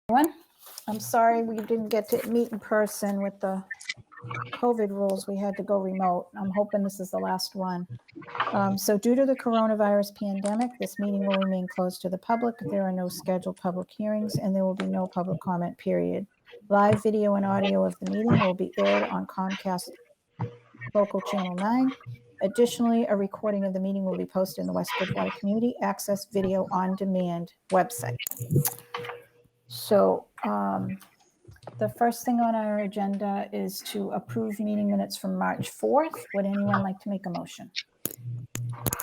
Everyone, I'm sorry we didn't get to meet in person with the COVID rules. We had to go remote. I'm hoping this is the last one. So due to the coronavirus pandemic, this meeting will remain closed to the public. There are no scheduled public hearings and there will be no public comment period. Live video and audio of the meeting will be aired on Comcast Local Channel 9. Additionally, a recording of the meeting will be posted in the West Bridgewater Community Access Video On Demand website. So the first thing on our agenda is to approve meeting minutes from March 4th. Would anyone like to make a motion?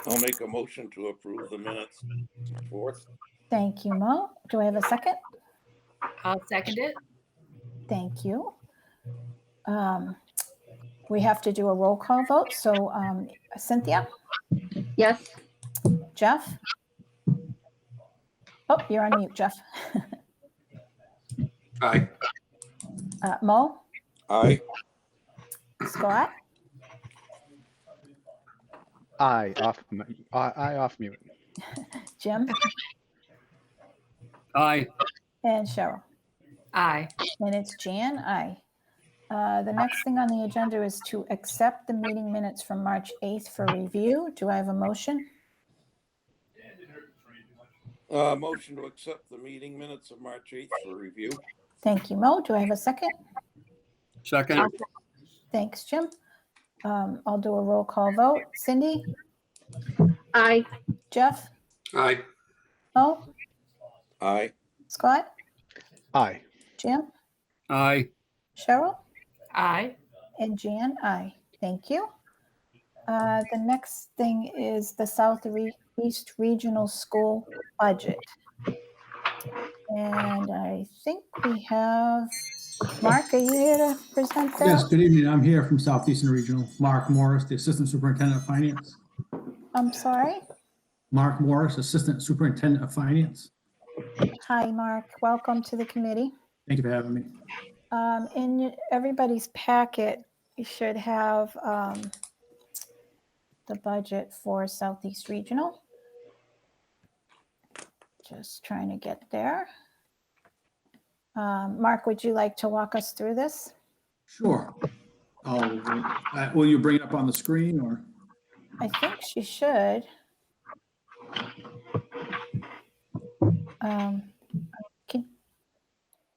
I'll make a motion to approve the minutes. 4th. Thank you, Mo. Do I have a second? I'll second it. Thank you. We have to do a roll call vote. So Cynthia? Yes. Jeff? Oh, you're on mute, Jeff. Aye. Mo? Aye. Scott? Aye, off mute. Jim? Aye. And Cheryl? Aye. And it's Jan? Aye. The next thing on the agenda is to accept the meeting minutes from March 8th for review. Do I have a motion? Motion to accept the meeting minutes of March 8th for review. Thank you, Mo. Do I have a second? Second. Thanks, Jim. I'll do a roll call vote. Cindy? Aye. Jeff? Aye. Mo? Aye. Scott? Aye. Jim? Aye. Cheryl? Aye. And Jan? Aye. Thank you. The next thing is the Southeast Regional School budget. And I think we have, Mark, are you here to present that? Yes, good evening. I'm here from Southeastern Regional. Mark Morris, the Assistant Superintendent of Finance. I'm sorry? Mark Morris, Assistant Superintendent of Finance. Hi, Mark. Welcome to the committee. Thank you for having me. In everybody's packet, you should have the budget for Southeast Regional. Just trying to get there. Mark, would you like to walk us through this? Sure. Will you bring it up on the screen or? I think she should.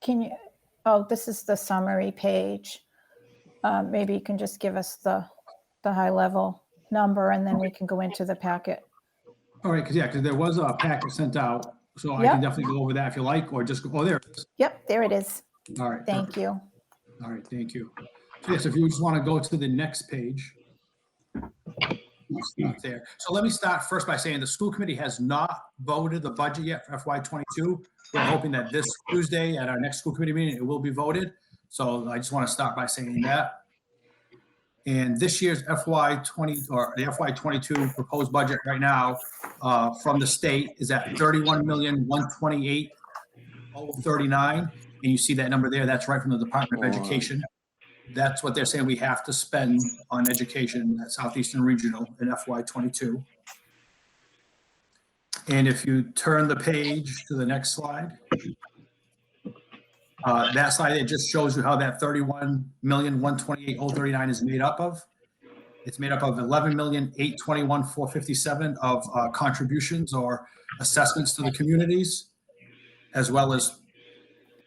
Can you, oh, this is the summary page. Maybe you can just give us the high level number and then we can go into the packet. All right, because there was a packet sent out, so I Yep. can definitely go over that if you like, or just go, oh, there it is. Yep, there it is. All right. Thank perfect. you. All right, thank you. So yes, if you just want to go to the next page. Not there. So let me start first by saying the school committee has not voted the budget yet for FY22. We're hoping that this Tuesday at our next school committee meeting, it will be voted. So I just want to start by saying that. And this year's FY20 or the FY22 proposed budget right now from the state is at $31,128,039. And you see that number there, that's right from the Department of Education. That's what they're saying we have to spend on education at Southeastern Regional in FY22. And if you turn the page to the next slide, that slide, it just shows you how that $31,128,039 is made up of. It's made up of $11,821,457 of contributions or assessments to the communities, as well as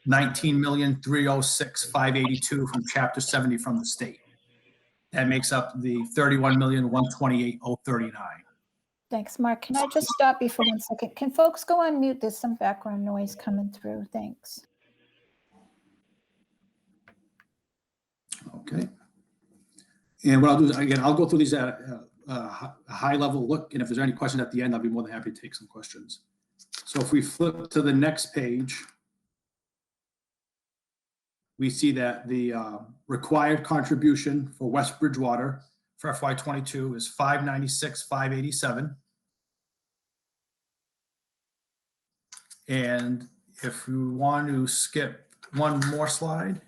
$19,306,582 from Chapter 70 from the state. That makes up the $31,128,039. Thanks, Mark. Can I just stop you for 1 second? Can folks go on mute? There's some background noise coming through. Thanks. Okay. And what I'll do is, again, I'll go through these at a high level look, and if there's any questions at the end, I'll be more than happy to take some questions. So if we flip to the next page, we see that the required contribution for West Bridgewater for FY22 is $596,587. And if you want to skip one more slide.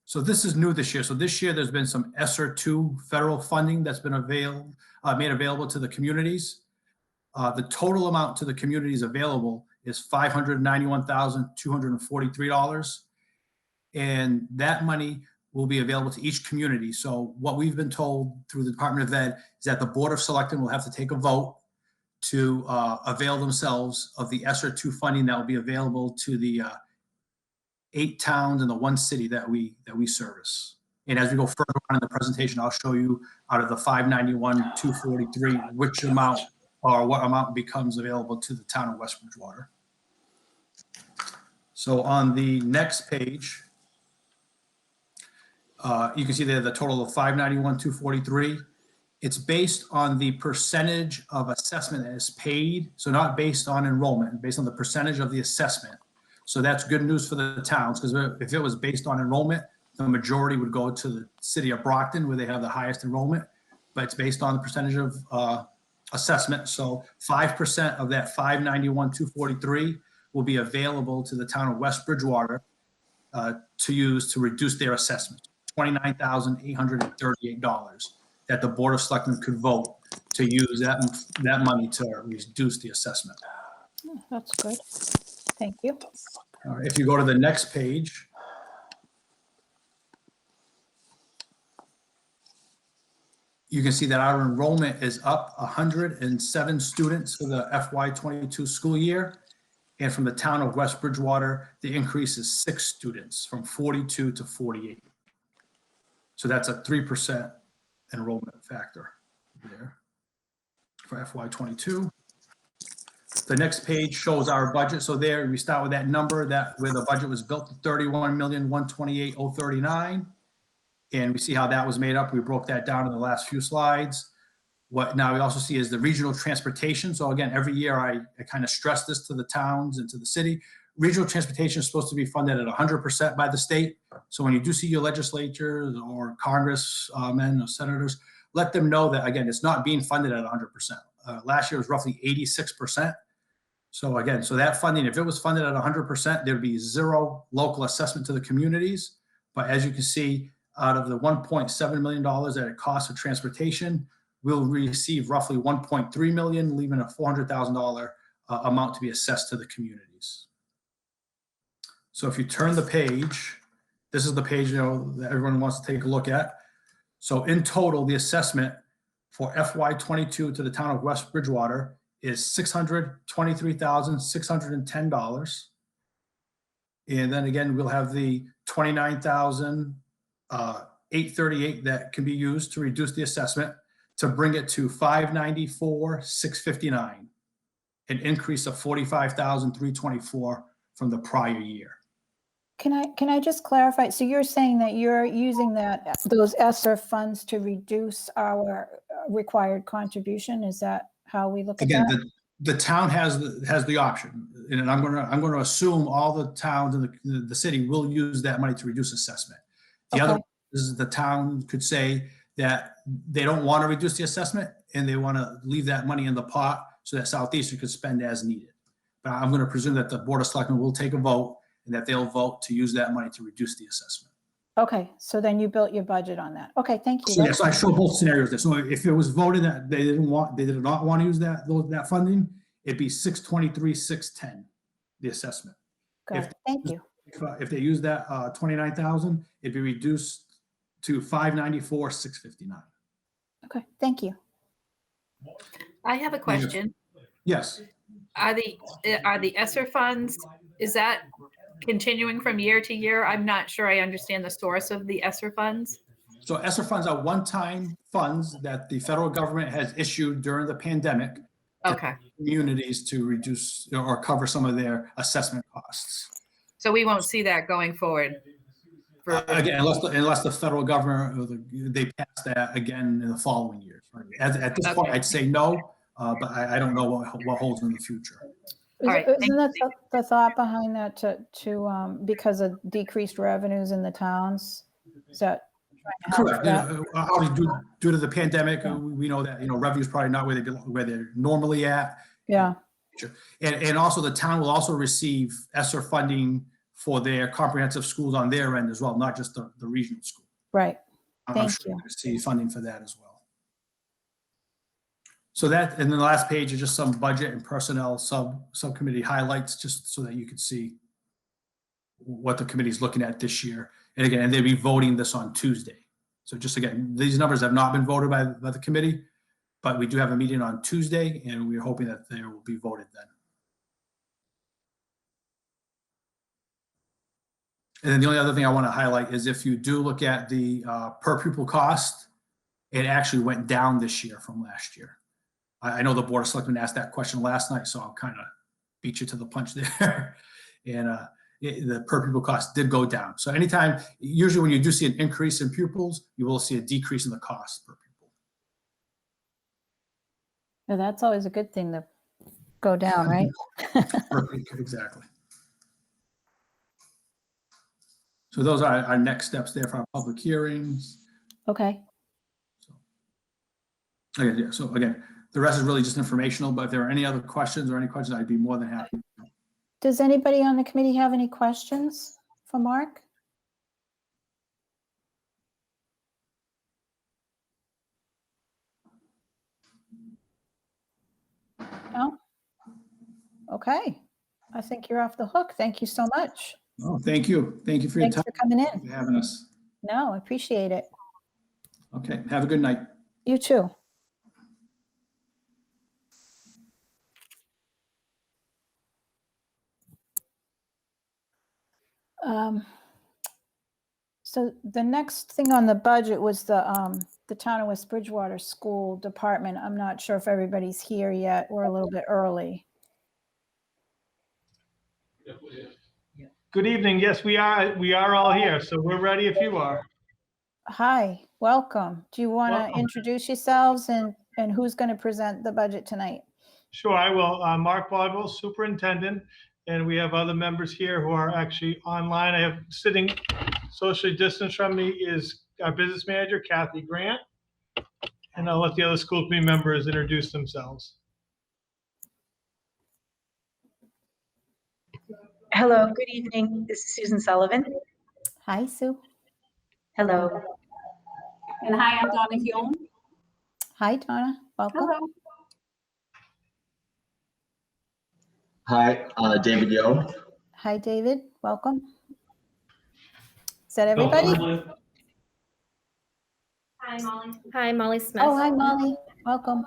So this is new this year. So this year there's been some ESSER 2 federal funding that's been made available to the communities. The total amount to the communities available is $591,243. And that money will be available to each community. So what we've been told through the Department of Ed is that the Board of Selectmen will have to take a vote to avail themselves of the ESSER 2 funding that will be available to the 8 towns and the 1 city that we service. And as we go further on in the presentation, I'll show you out of the 591,243, which amount or what amount becomes available to the town of West Bridgewater. So on the next page, you can see there the total of 591,243. It's based on the percentage of assessment that is paid. So not based on enrollment, based on the percentage of the assessment. So that's good news for the towns, because if it was based on enrollment, the majority would go to the city of Brockton where they have the highest enrollment, but it's based on the percentage of assessment. So 5% of that 591,243 will be available to the town of West Bridgewater to use to reduce their assessment, $29,838 that the Board of Selectmen could vote to use that money to reduce the assessment. Oh, that's good. Thank you. If you go to the next page, you can see that our enrollment is up 107 students for the FY22 school year. And from the town of West Bridgewater, the increase is 6 students from 42 to 48. So that's a 3% enrollment factor there for FY22. The next page shows our budget. So there we start with that number where the budget was built to $31,128,039. And we see how that was made up. We broke that down in the last few slides. What now we also see is the regional transportation. So again, every year I kind of stress this to the towns and to the city. Regional transportation is supposed to be funded at 100% by the state. So when you do see your legislatures or congressmen or senators, let them know that, again, it's not being funded at 100%. Last year was roughly 86%. So again, so that funding, if it was funded at 100%, there'd be 0 local assessment to the communities. But as you can see, out of the $1.7 million that it costs for transportation, we'll receive roughly $1.3 million, leaving a $400,000 amount to be assessed to the communities. So if you turn the page, this is the page that everyone wants to take a look at. So in total, the assessment for FY22 to the town of West Bridgewater is $623,610. And then again, we'll have the $29,838 that can be used to reduce the assessment to bring it to $594,659, an increase of $45,324 from the prior year. Can I just clarify? So you're saying that you're using those ESSER funds to reduce our required contribution? Is that how we look at that? Again, the town has the option, and I'm going to assume all the towns in the city will use that money to reduce assessment. The other is the town could say that they don't want to reduce the assessment and they want to leave that money in the pot so that Southeastern could spend as needed. But I'm going to presume that the Board of Selectmen will take a vote and that they'll vote to use that money to reduce the assessment. Okay, so then you built your budget on that. Okay, thank you. So yes, I show both scenarios there. So if it was voted that they did not want to use that funding, it'd be $623,610, the assessment. Got it. Thank you. If they use that $29,000, it'd be reduced to $594,659. Okay, thank you. I have a question. Yes. Are the ESSER funds, is that continuing from year to year? I'm not sure I understand the source of the ESSER funds. So ESSER funds are one-time funds that the federal government has issued during the pandemic Okay. to communities to reduce or cover some of their assessment costs. So we won't see that going forward. Again, unless the federal government, they pass that again in the following years. Right? At this point, I'd say no, but I don't know what holds in the future. right, Isn't that the thought behind that to because of decreased revenues in the towns? Is that Correct. Obviously, due to the pandemic, we know that revenue's probably not where they're normally at. Yeah. And also the town will also receive ESSER funding for their comprehensive schools on their end as well, not just the regional school. Right. I'm Thank sure you. we'll see funding for that as well. So that, and then the last page is just some budget and personnel subcommittee highlights, just so that you can see what the committee is looking at this year. And again, and they'll be voting this on Tuesday. So just again, these numbers have not been voted by the committee, but we do have a meeting on Tuesday, and we're hoping that they will be voted then. And then the only other thing I want to highlight is if you do look at the per pupil cost, it actually went down this year from last year. I know the Board of Selectmen asked that question last night, so I'll kind of beat you to the punch there. And the per pupil cost did go down. So anytime, usually when you do see an increase in pupils, you will see a decrease in the cost per pupil. Yeah, that's always a good thing to go down, right? Exactly. So those are our next steps there for our public hearings. Okay. Okay, yeah, so again, the rest is really just informational, but if there are any other questions, I'd be more than happy. Does anybody on the committee have any questions for Mark? No? Okay. I think you're off the hook. Thank you so much. Oh, thank you. Thank you for your Thanks time, for coming in. for having us. No, I appreciate it. Okay, have a good night. You too. So the next thing on the budget was the Town of West Bridgewater School Department. I'm not sure if everybody's here yet. We're a little bit early. Good evening. Yes, we are all here, so we're ready if you are. Hi, welcome. Do you want to Welcome. introduce yourselves and who's going to present the budget tonight? Sure, I will. Mark Boswell, Superintendent, and we have other members here who are actually online. I have sitting socially distanced from me is our business manager, Kathy Grant, and I'll let the other school committee members introduce themselves. Hello, good evening. This is Susan Sullivan. Hi, Sue. Hello. And hi, I'm Donna Hume. Hi, Donna. Welcome. Hello. Hi, David Yo. Hi, David. Welcome. Is that everybody? Hi, Molly. Hi, Molly Smith. Oh, hi, Molly. Welcome.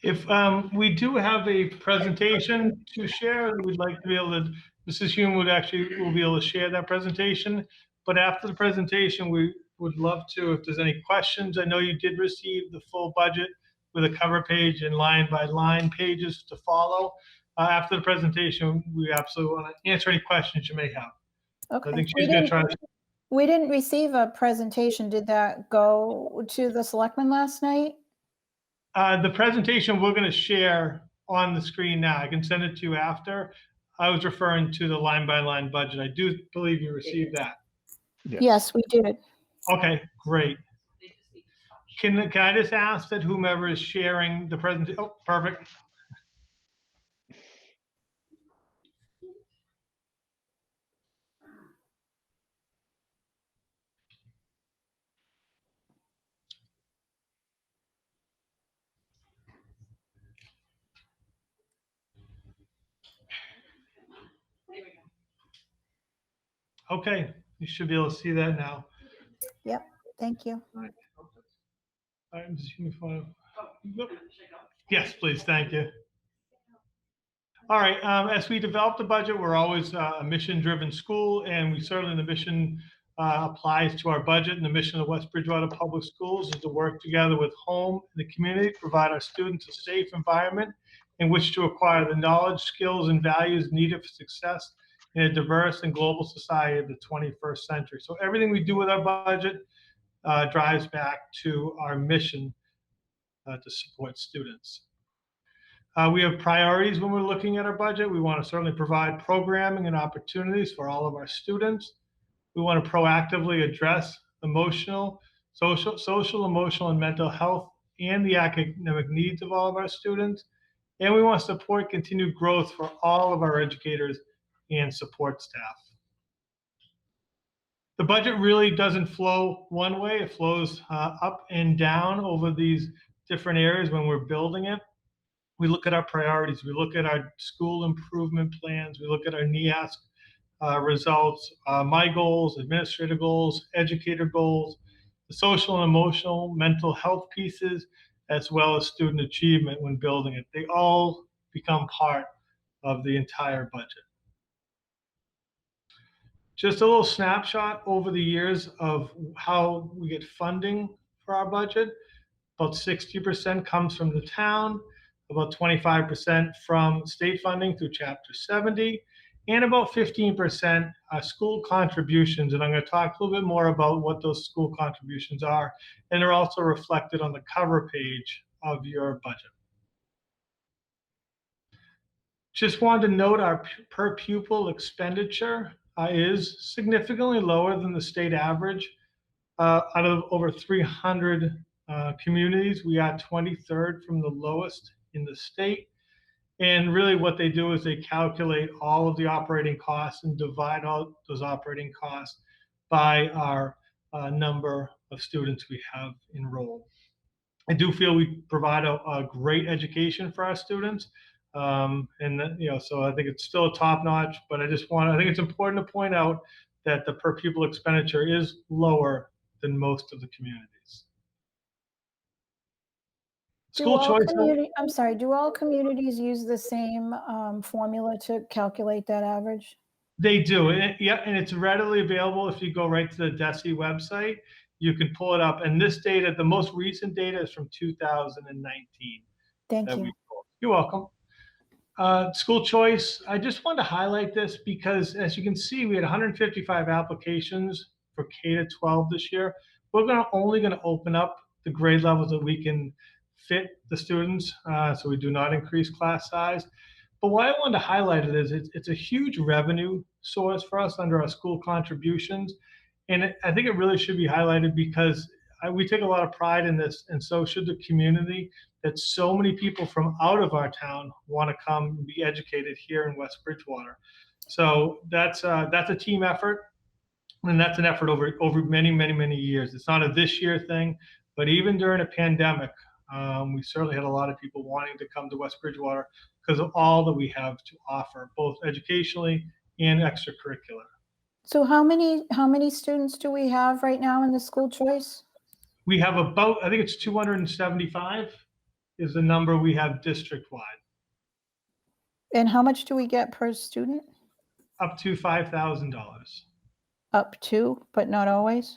If we do have a presentation to share, we'd like to be able to, Mrs. Hume will be able to share that presentation. But after the presentation, we would love to, if there's any questions. I know you did receive the full budget with a cover page and line by line pages to follow. After the presentation, we absolutely want to answer any questions you may have. Okay. I think she's going to try to. We didn't receive a presentation. Did that go to the selectmen last night? The presentation we're going to share on the screen now. I can send it to you after. I was referring to the line by line budget. I do believe you received that. Yes, we did. Okay, great. Can I just ask that whomever is sharing the presentation? Oh, perfect. Okay, you should be able to see that now. Yep. Thank you. All right, I'm just going to yes, please. Thank you. All right. As we develop the budget, we're always a mission-driven school, and we certainly the mission applies to our budget. And the mission of the West Bridgewater Public Schools is to work together with home and the community to provide our students a safe environment in which to acquire the knowledge, skills, and values needed for success in a diverse and global society of the 21st century. So everything we do with our budget drives back to our mission to support students. We have priorities when we're looking at our budget. We want to certainly provide programming and opportunities for all of our students. We want to proactively address emotional, social, emotional, and mental health and the academic needs of all of our students. And we want to support continued growth for all of our educators and support staff. The budget really doesn't flow one way. It flows up and down over these different areas when we're building it. We look at our priorities. We look at our school improvement plans. We look at our NEASC results, my goals, administrator goals, educator goals, the social and emotional, mental health pieces, as well as student achievement when building it. They all become part of the entire budget. Just a little snapshot over the years of how we get funding for our budget. About 60% comes from the town, about 25% from state funding through Chapter 70, and about 15% are school contributions. And I'm going to talk a little bit more about what those school contributions are. And they're also reflected on the cover page of your budget. Just wanted to note our per pupil expenditure is significantly lower than the state average. Out of over 300 communities, we are 23rd from the lowest in the state. And really what they do is they calculate all of the operating costs and divide all those operating costs by our number of students we have enrolled. I do feel we provide a great education for our students. So I think it's still a top notch, but I think it's important to point out that the per pupil expenditure is lower than most of the communities. School choice. Do all communities use the same formula to calculate that average? They do, and it's readily available. If you go right to the DESE website, you can pull it up. And this data, the most recent data, is from 2019. Thank you. You're welcome. School choice, I just wanted to highlight this because, as you can see, we had 155 applications for K-12 this year. We're only going to open up the grade levels that we can fit the students, so we do not increase class size. But why I wanted to highlight it is it's a huge revenue source for us under our school contributions. And I think it really should be highlighted because we take a lot of pride in this, and so should the community, that so many people from out of our town want to come and be educated here in West Bridgewater. So that's a team effort, and that's an effort over many, many, many years. It's not a this year thing, but even during a pandemic, we certainly had a lot of people wanting to come to West Bridgewater because of all that we have to offer, both educationally and extracurricular. So how many students do we have right now in the school choice? We have about, I think it's 275 is the number we have district-wide. And how much do we get per student? Up to $5,000. Up to, but not always?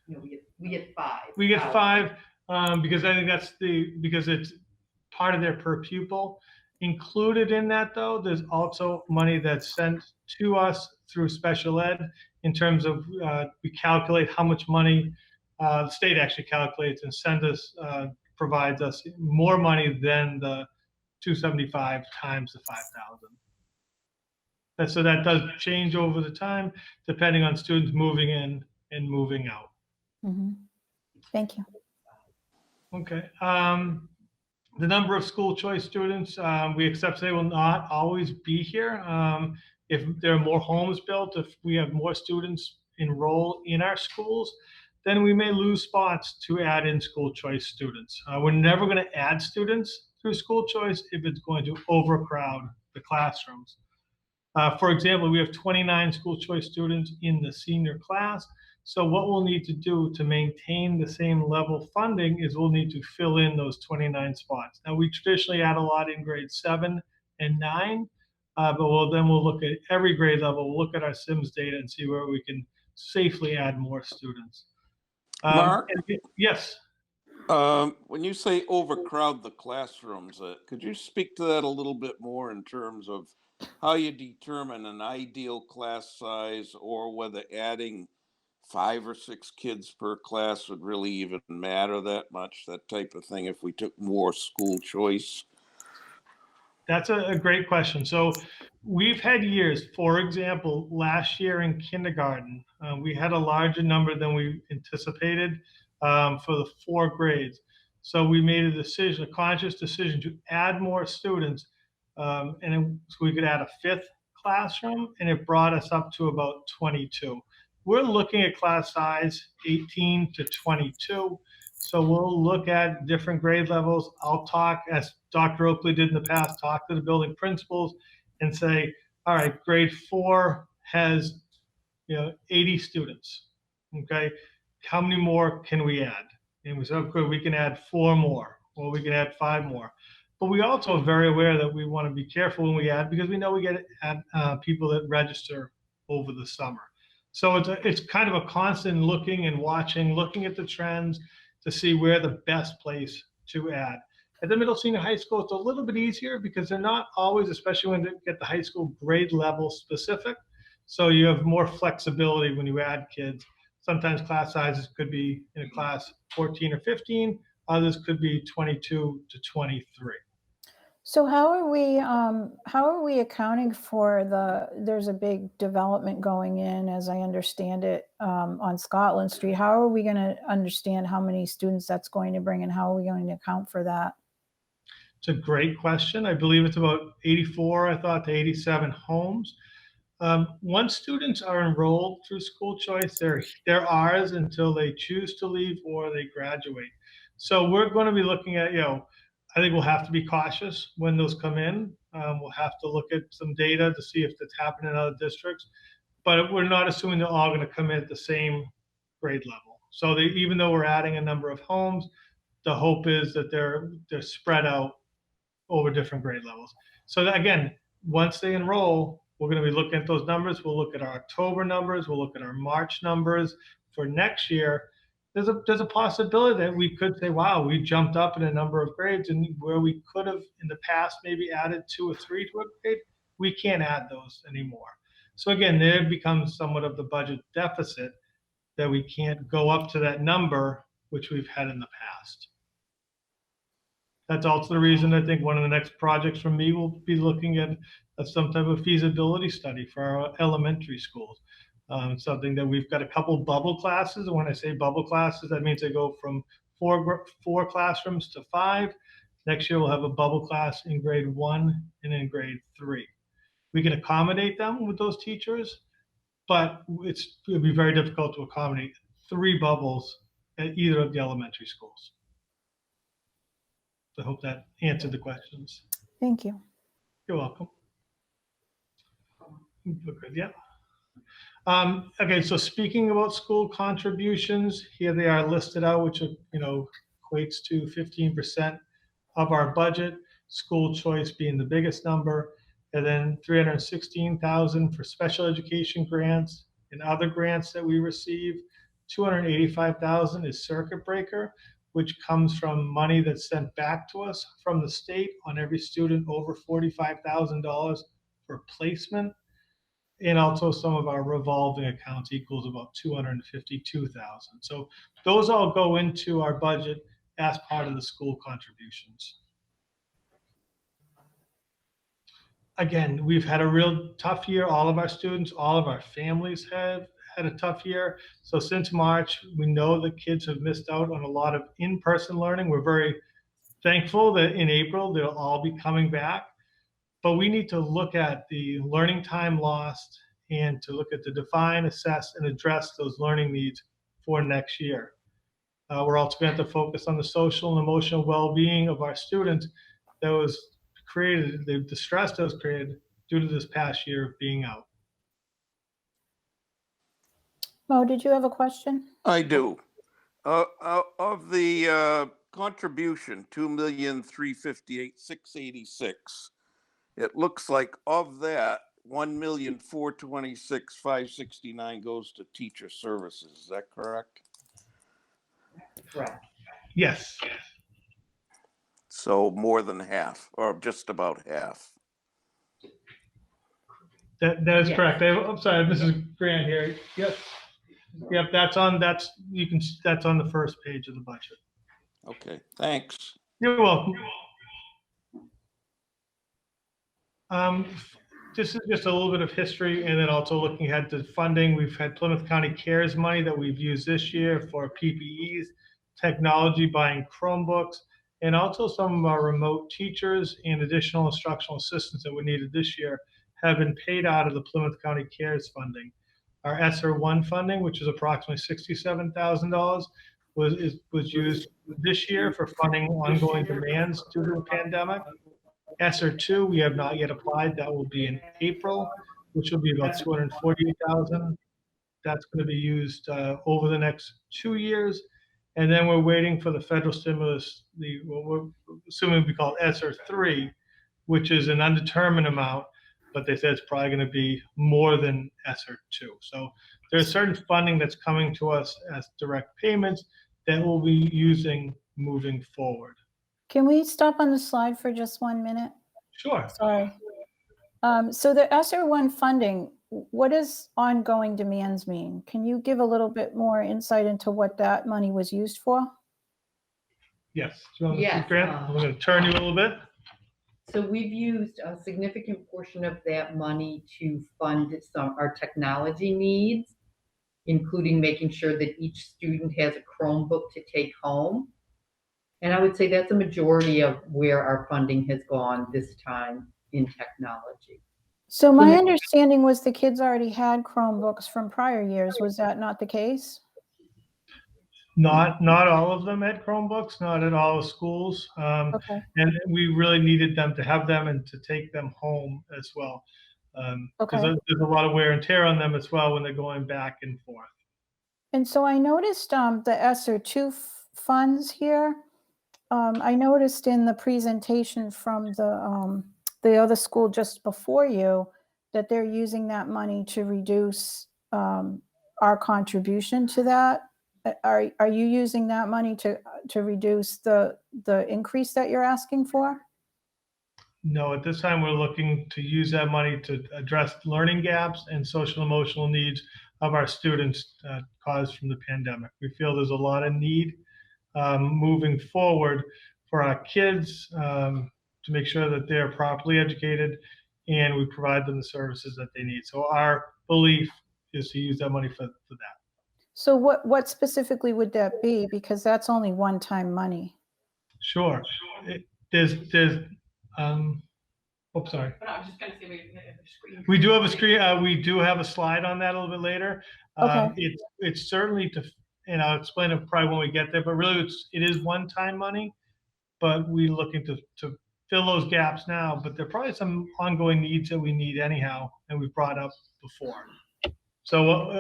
No, we get 5. We get 5 because I think because it's part of their per pupil. Included in that, though, there's also money that's sent to us through special ed in terms of we calculate how much money the state actually calculates and provides us more money than the 275 times the 5,000. So that does change over the time depending on students moving in and moving out. Mm-hmm. Thank you. Okay. The number of school choice students, we accept they will not always be here. If there are more homes built, if we have more students enroll in our schools, then we may lose spots to add in school choice students. We're never going to add students through school choice if it's going to overcrowd the classrooms. For example, we have 29 school choice students in the senior class. So what we'll need to do to maintain the same level of funding is we'll need to fill in those 29 spots. Now, we traditionally add a lot in grades 7 and 9, but we'll look at every grade level. We'll look at our SIMS data and see where we can safely add more students. Mark? Yes. When you say overcrowd the classrooms, could you speak to that a little bit more in terms of how you determine an ideal class size, or whether adding 5 or 6 kids per class would really even matter that much, that type of thing, if we took more school choice? That's a great question. So we've had years, for example, last year in kindergarten, we had a larger number than we anticipated for the 4 grades. So we made a conscious decision to add more students, so we could add a 5th classroom, and it brought us up to about 22. We're looking at class size 18 to 22. So we'll look at different grade levels. I'll talk, as Dr. Oakley did in the past, talk to the building principals and say, all right, grade 4 has 80 students. Okay, how many more can we add? And we said, okay, we can add 4 more, or we can add 5 more. But we also are very aware that we want to be careful when we add, because we know we get people that register over the summer. So it's kind of a constant looking and watching, looking at the trends to see where the best place to add. At the middle senior high school, it's a little bit easier because they're not always, especially when they get the high school, grade level specific. So you have more flexibility when you add kids. Sometimes class sizes could be in a class 14 or 15, others could be 22 to 23. So how are we accounting for there's a big development going in, as I understand it, on Scotland Street. How are we going to understand how many students that's going to bring, and how are we going to account for that? It's a great question. I believe it's about 84, I thought, to 87 homes. Once students are enrolled through school choice, they're ours until they choose to leave or they graduate. So we're going to be looking at, I think we'll have to be cautious when those come in. We'll have to look at some data to see if that's happened in other districts, but we're not assuming they're all going to come in at the same grade level. So even though we're adding a number of homes, the hope is that they're spread out over different grade levels. So that, again, once they enroll, we're going to be looking at those numbers. We'll look at our October numbers. We'll look at our March numbers for next year. There's a possibility that we could say, wow, we jumped up in a number of grades, and where we could have in the past maybe added 2 or 3 to a grade, we can't add those anymore. So again, there becomes somewhat of the budget deficit that we can't go up to that number, which we've had in the past. That's also the reason I think one of the next projects from me will be looking at some type of feasibility study for our elementary schools. Something that we've got a couple bubble classes. And when I say bubble classes, that means they go from four classrooms to 5. Next year, we'll have a bubble class in grade 1 and in grade 3. We can accommodate them with those teachers, but it'll be very difficult to accommodate 3 bubbles at either of the elementary schools. I hope that answered the questions. Thank you. You're welcome. Good, yeah. Okay, so speaking about school contributions, here they are listed out, which equates to 15% of our budget. School choice being the biggest number, and then $316,000 for special education grants and other grants that we receive. $285,000 is circuit breaker, which comes from money that's sent back to us from the state on every student over $45,000 for placement. And also some of our revolving accounts equals about $252,000. So those all go into our budget as part of the school contributions. Again, we've had a real tough year. All of our students, all of our families have had a tough year. So since March, we know that kids have missed out on a lot of in-person learning. We're very thankful that in April, they'll all be coming back. But we need to look at the learning time lost and to look at the define, assess, and address those learning needs for next year. We're also going to have to focus on the social and emotional well-being of our students that was created, the stress that was created due to this past year of being out. Mo, did you have a question? I do. Of the contribution, $2,358,686, it looks like of that, $1,426,569 goes to teacher services. Is that correct? Correct. Yes. So more than half, or just about half. That is correct. I'm sorry, Mrs. Grant here. Yes. Yep, that's on the first page of the budget. Okay, thanks. You're welcome. This is just a little bit of history, and then also looking ahead to funding. We've had Plymouth County CARES money that we've used this year for PPEs, technology, buying Chromebooks, and also some of our remote teachers and additional instructional assistants that were needed this year have been paid out of the Plymouth County CARES funding. Our ESSER 1 funding, which is approximately $67,000, was used this year for funding ongoing demands due to the pandemic. ESSER 2, we have not yet applied. That will be in April, which will be about 248,000. That's going to be used over the next 2 years. And then we're waiting for the federal stimulus, what we're assuming we call ESSER 3, which is an undetermined amount, but they said it's probably going to be more than ESSER 2. So there's certain funding that's coming to us as direct payments that we'll be using moving forward. Can we stop on the slide for just 1 minute? Sure. Sorry. So the ESSER 1 funding, what does ongoing demands mean? Can you give a little bit more insight into what that money was used for? Yes. Do you want to Yes, speak, Grant? I'm going to turn you a little bit. So we've used a significant portion of that money to fund our technology needs, including making sure that each student has a Chromebook to take home. And I would say that's a majority of where our funding has gone this time in technology. So my understanding was the kids already had Chromebooks from prior years. Was that not the case? Not all of them had Chromebooks, not at all the schools. Okay. And we really needed them to have them and to take them home as well. Because there's a lot of wear and tear on them as well when they're going back and forth. And so I noticed the ESSER 2 funds here. I noticed in the presentation from the other school just before you that they're using that money to reduce our contribution to that. Are you using that money to reduce the increase that you're asking for? No, at this time we're looking to use that money to address learning gaps and social emotional needs of our students caused from the pandemic. We feel there's a lot of need moving forward for our kids to make sure that they're properly educated and we provide them the services that they need. So our belief is to use that money for that. So what specifically would that be? Because that's only one-time money. Sure. Oops, sorry. But I was just going to say we have a screen. We do have a screen. We do have a slide on that a little bit later. Okay. It's certainly and I'll explain it probably when we get there, but really it is one-time money, but we're looking to fill those gaps now, but there are probably some ongoing needs that we need anyhow, and we've brought up before. So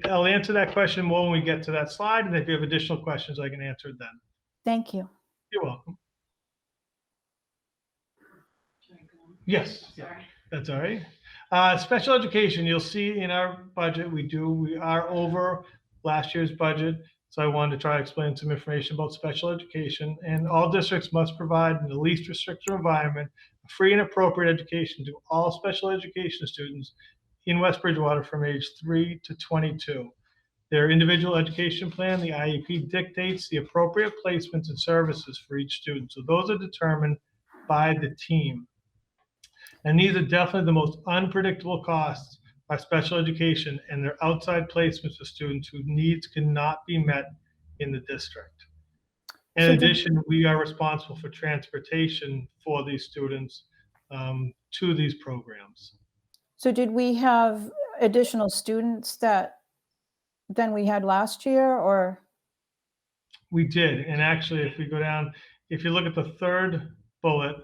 I'll answer that question more when we get to that slide, and if you have additional questions, I can answer it then. Thank you. You're welcome. Yes, Sorry. that's all right. Special education, you'll see in our budget, we are over last year's budget. So I wanted to try to explain some information about special education, and all districts must provide in the least restrictive environment free and appropriate education to all special education students in West Bridgewater from age 3 to 22. Their individual education plan, the IEP, dictates the appropriate placements and services for each student. So those are determined by the team. And these are definitely the most unpredictable costs by special education, and their outside placements for students whose needs cannot be met in the district. In addition, we are responsible for transportation for these students to these programs. So did we have additional students than we had last year, or? We did, and actually, if we go down, if you look at the third bullet,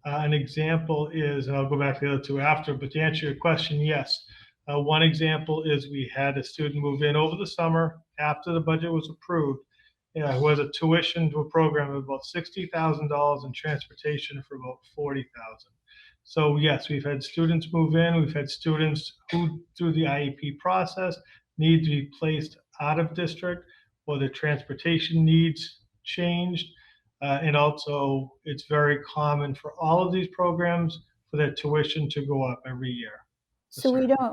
an example is, and I'll go back to the other two after, but to answer your question, yes. One example is we had a student move in over the summer after the budget was approved, who has a tuition to a program of about $60,000 and transportation for about $40,000. So yes, we've had students move in. We've had students who, through the IEP process, need to be placed out of district, or their transportation needs changed. And also, it's very common for all of these programs for their tuition to go up every year. So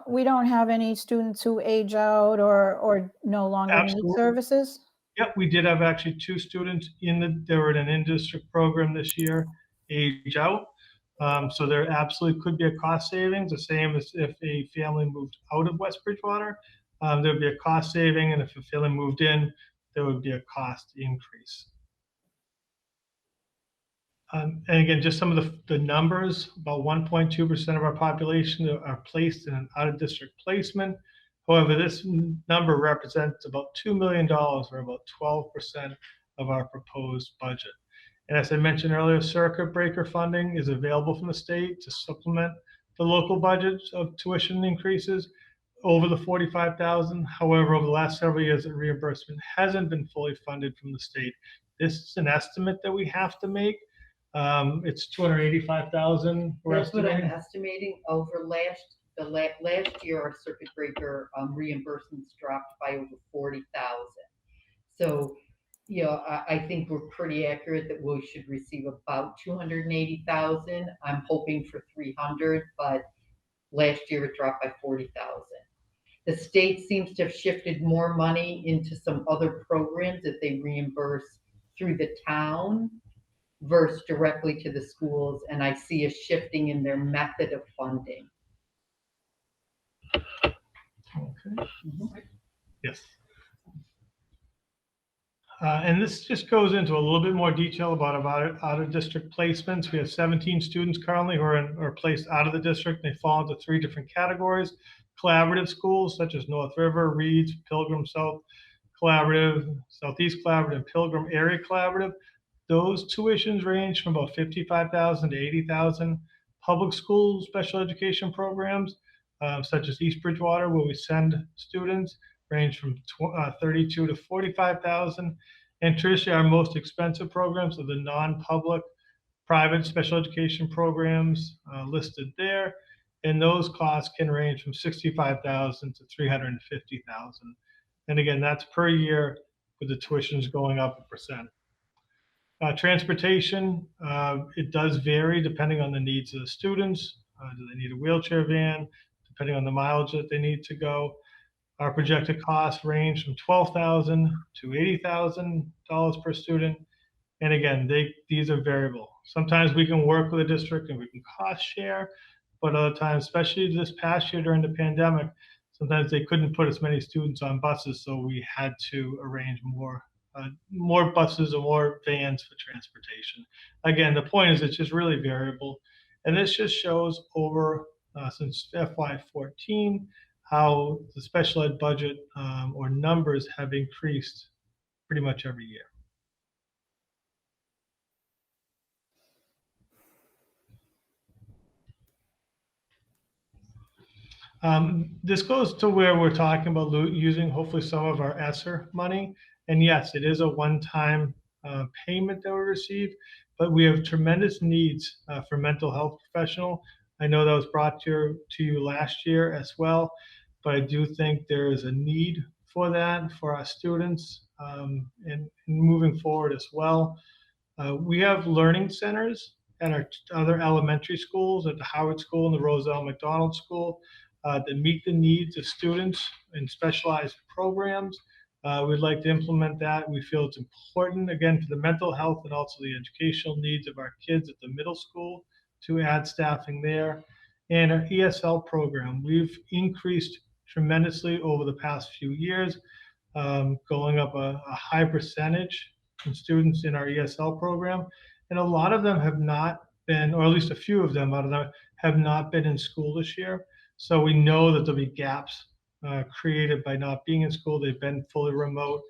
we don't have any students who age out or no longer need services? Yep, we did have actually 2 students they were in an in-district program this year, age out. So there absolutely could be a cost savings, the same as if a family moved out of West Bridgewater. There would be a cost saving, and if a family moved in, there would be a cost increase. And again, just some of the numbers, about 1.2% of our population are placed in an out-of-district placement. However, this number represents about $2 million, or about 12% of our proposed budget. And as I mentioned earlier, circuit breaker funding is available from the state to supplement the local budgets of tuition increases over the $45,000. However, over the last several years, the reimbursement hasn't been fully funded from the state. This is an estimate that we have to make. It's $285,000. That's what I'm estimating. Over last year, our circuit breaker reimbursements dropped by over 40,000. So, you know, I think we're pretty accurate that we should receive about 280,000. I'm hoping for 300, but last year it dropped by 40,000. The state seems to have shifted more money into some other programs that they reimburse through the town versus directly to the schools, and I see a shifting in their method of funding. Okay. Yes. And this just goes into a little bit more detail about out-of-district placements. We have 17 students currently who are placed out of the district. They fall into 3 different categories. Collaborative schools such as North River, Reeds, Pilgrim South Collaborative, Southeast Collaborative, and Pilgrim Area Collaborative. Those tuitions range from about $55,000 to $80,000. Public school special education programs such as East Bridgewater, where we send students, range from $32,000 to $45,000. And traditionally, our most expensive programs are the non-public private special education programs listed there. And those costs can range from $65,000 to $350,000. And again, that's per year with the tuitions going up 1%. Transportation, it does vary depending on the needs of the students. Do they need a wheelchair van? Depending on the mileage that they need to go. Our projected costs range from $12,000 to $80,000 per student. And again, these are variable. Sometimes we can work with a district and we can cost share, but other times, especially this past year during the pandemic, sometimes they couldn't put as many students on buses, so we had to arrange more buses or more vans for transportation. Again, the point is it's just really variable. And this just shows over since FY14 how the special ed budget or numbers have increased pretty much every year. This goes to where we're talking about using hopefully some of our ESSER money. And yes, it is a one-time payment that we receive, but we have tremendous needs for mental health professional. I know that was brought to you last year as well, but I do think there is a need for that for our students and moving forward as well. We have learning centers at our other elementary schools, at the Howard School and the Roselle McDonald School, that meet the needs of students in specialized programs. We'd like to implement that. We feel it's important, again, for the mental health and also the educational needs of our kids at the middle school to add staffing there. And our ESL program, we've increased tremendously over the past few years, going up a high percentage in students in our ESL program. And a lot of them have not been, or at least a few of them out of them, have not been in school this year. So we know that there'll be gaps created by not being in school. They've been fully remote.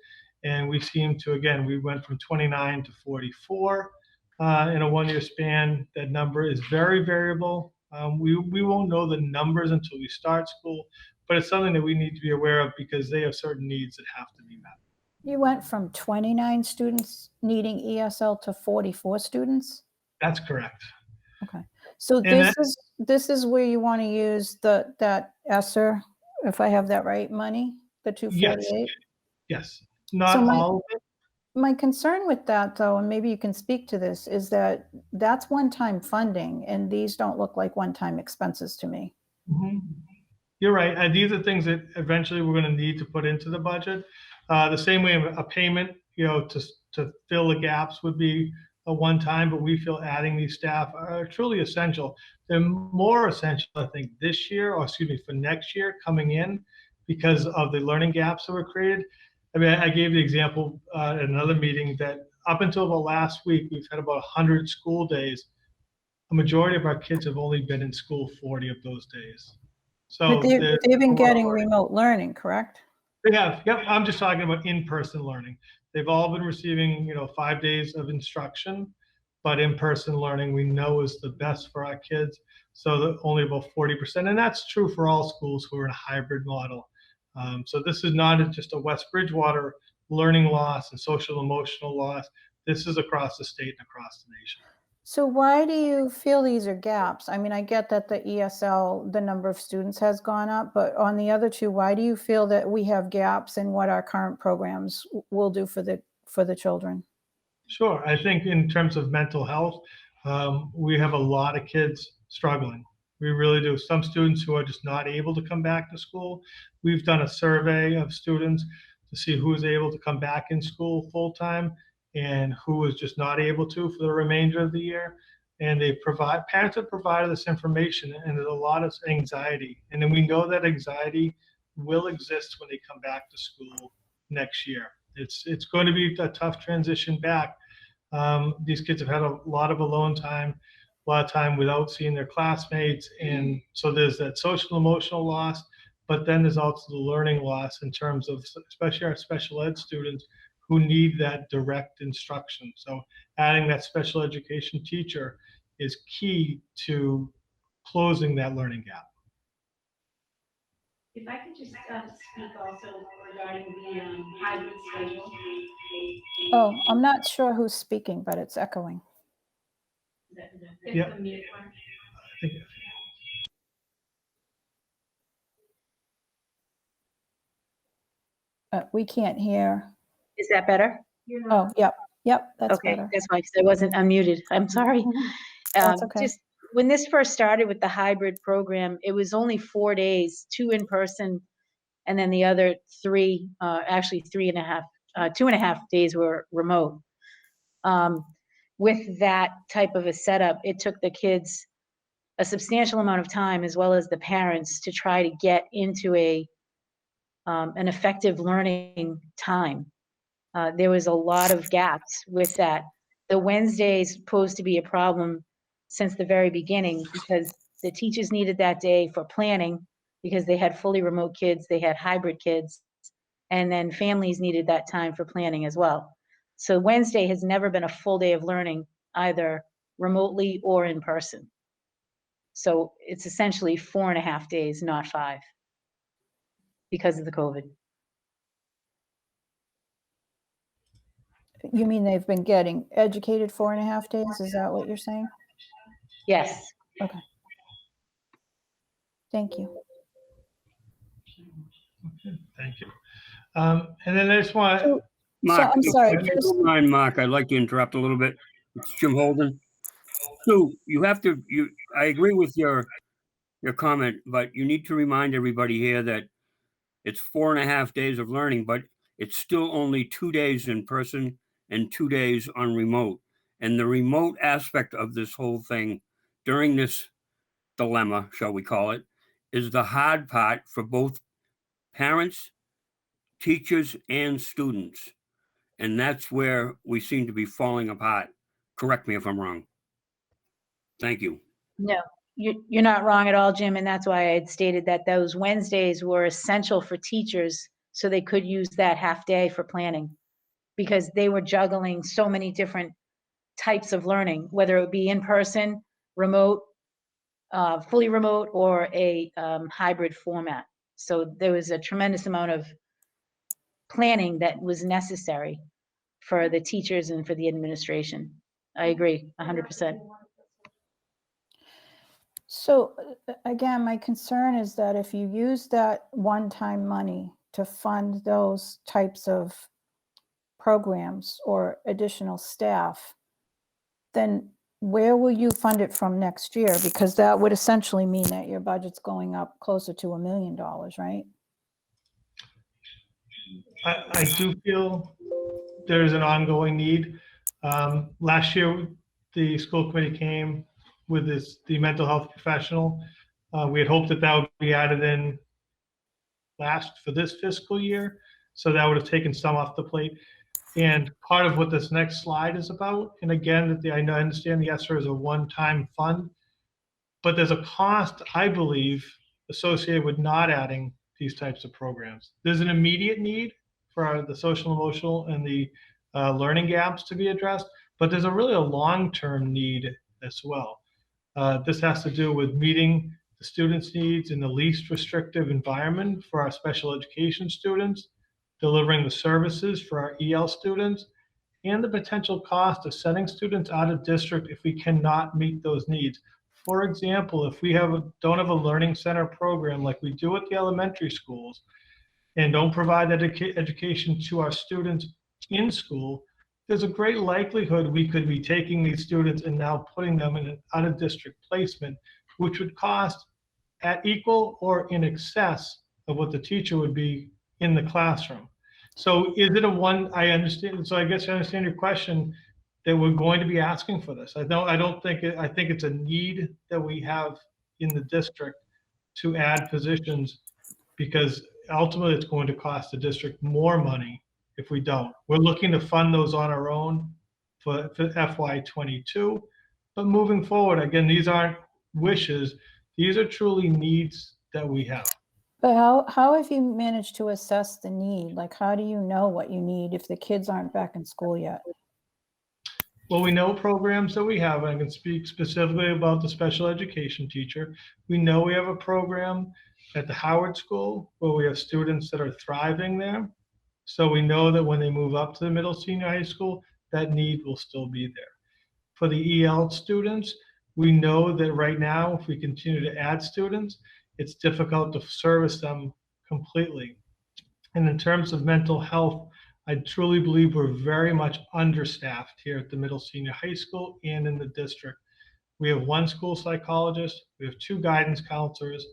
And we seem to, again, we went from 29 to 44 in a one-year span. That number is very variable. We won't know the numbers until we start school, but it's something that we need to be aware of because they have certain needs that have to be met. You went from 29 students needing ESL to 44 students? That's correct. Okay. So this is where you want to use that ESSER, if I have that right, money, the 248? Yes. Not all of it. My concern with that, though, and maybe you can speak to this, is that that's one-time funding, and these don't look like one-time expenses to me. Mm-hmm. You're right. These are things that eventually we're going to need to put into the budget. The same way a payment, to fill the gaps would be a one-time, but we feel adding these staff are truly essential. They're more essential, I think, this year, or excuse me, for next year coming in because of the learning gaps that were created. I mean, I gave the example at another meeting that up until the last week, we've had about 100 school days. A majority of our kids have only been in school 40 of those days. So But there's they've been a lot of getting learning. remote learning, correct? They have, yep, I'm just talking about in-person learning. They've all been receiving, 5 days of instruction, but in-person learning we know is the best for our kids. So that only about 40%, and that's true for all schools who are in a hybrid model. So this is not just a West Bridgewater learning loss and social emotional loss. This is across the state and across the nation. So why do you feel these are gaps? I mean, I get that the ESL, the number of students has gone up, but on the other two, why do you feel that we have gaps in what our current programs will do for the children? Sure. I think in terms of mental health, we have a lot of kids struggling. We really do. Some students who are just not able to come back to school. We've done a survey of students to see who is able to come back in school full time and who is just not able to for the remainder of the year. And parents have provided this information, and there's a lot of anxiety. And then we know that anxiety will exist when they come back to school next year. It's going to be a tough transition back. These kids have had a lot of alone time, a lot of time without seeing their classmates. And so there's that social emotional loss, but then there's also the learning loss in terms of, especially our special ed students who need that direct instruction. So adding that special education teacher is key to closing that learning gap. If I could just speak also regarding the hybrid schedule. Oh, I'm not sure who's speaking, but it's echoing. Yeah. We can't hear. Is that better? Oh, yep, that's Okay, better. that's why, because I wasn't unmuted. I'm sorry. That's okay. Just when this first started with the hybrid program, it was only 4 days, 2 in person, and then the other 3, actually 3.5, 2.5 days were remote. With that type of a setup, it took the kids a substantial amount of time, as well as the parents, to try to get into an effective learning time. There was a lot of gaps with that. The Wednesdays posed to be a problem since the very beginning because the teachers needed that day for planning because they had fully remote kids, they had hybrid kids, and then families needed that time for planning as well. So Wednesday has never been a full day of learning, either remotely or in person. So it's essentially 4.5 days, not 5, because of the COVID. You mean they've been getting educated 4.5 days? Is that what you're saying? Yes. Okay. Thank you. Okay, thank you. And then I just want to. Mark, I'm sorry, if you first- don't mind, Mark, I'd like to interrupt a little bit. It's Jim Holden. So I agree with your comment, but you need to remind everybody here that it's 4.5 days of learning, but it's still only 2 days in person and 2 days on remote. And the remote aspect of this whole thing during this dilemma, shall we call it, is the hard part for both parents, teachers, and students. And that's where we seem to be falling apart. Correct me if I'm wrong. Thank you. No, you're not wrong at all, Jim, and that's why I had stated that those Wednesdays were essential for teachers so they could use that half day for planning, because they were juggling so many different types of learning, whether it be in person, remote, fully remote, or a hybrid format. So there was a tremendous amount of planning that was necessary for the teachers and for the administration. I agree 100%. So again, my concern is that if you use that one-time money to fund those types of programs or additional staff, then where will you fund it from next year? Because that would essentially mean that your budget's going up closer to $1 million, right? I do feel there's an ongoing need. Last year, the school committee came with the mental health professional. We had hoped that would be added in for this fiscal year. So that would have taken some off the plate. And part of what this next slide is about, and again, I understand the ESSER is a one-time fund, but there's a cost, I believe, associated with not adding these types of programs. There's an immediate need for the social, emotional, and the learning gaps to be addressed, but there's a long-term need as well. This has to do with meeting the students' needs in the least restrictive environment for our special education students, delivering the services for our EL students, and the potential cost of sending students out of district if we cannot meet those needs. For example, if we don't have a learning center program like we do at the elementary schools and don't provide education to our students in school, there's a great likelihood we could be taking these students and now putting them in an out-of-district placement, which would cost at equal or in excess of what the teacher would be in the classroom. So is it I understand, so I guess I understand your question, that we're going to be asking for this. I think it's a need that we have in the district to add positions, because ultimately it's going to cost the district more money if we don't. We're looking to fund those on our own for FY22, but moving forward, again, these aren't wishes. These are truly needs that we have. But how have you managed to assess the need? Like, how do you know what you need if the kids aren't back in school yet? Well, we know programs that we have, and I can speak specifically about the special education teacher. We know we have a program at the Howard School where we have students that are thriving there. So we know that when they move up to the middle senior high school, that need will still be there. For the EL students, we know that right now, if we continue to add students, it's difficult to service them completely. And in terms of mental health, I truly believe we're very much understaffed here at the middle senior high school and in the district. We have one school psychologist, we have 2 guidance counselors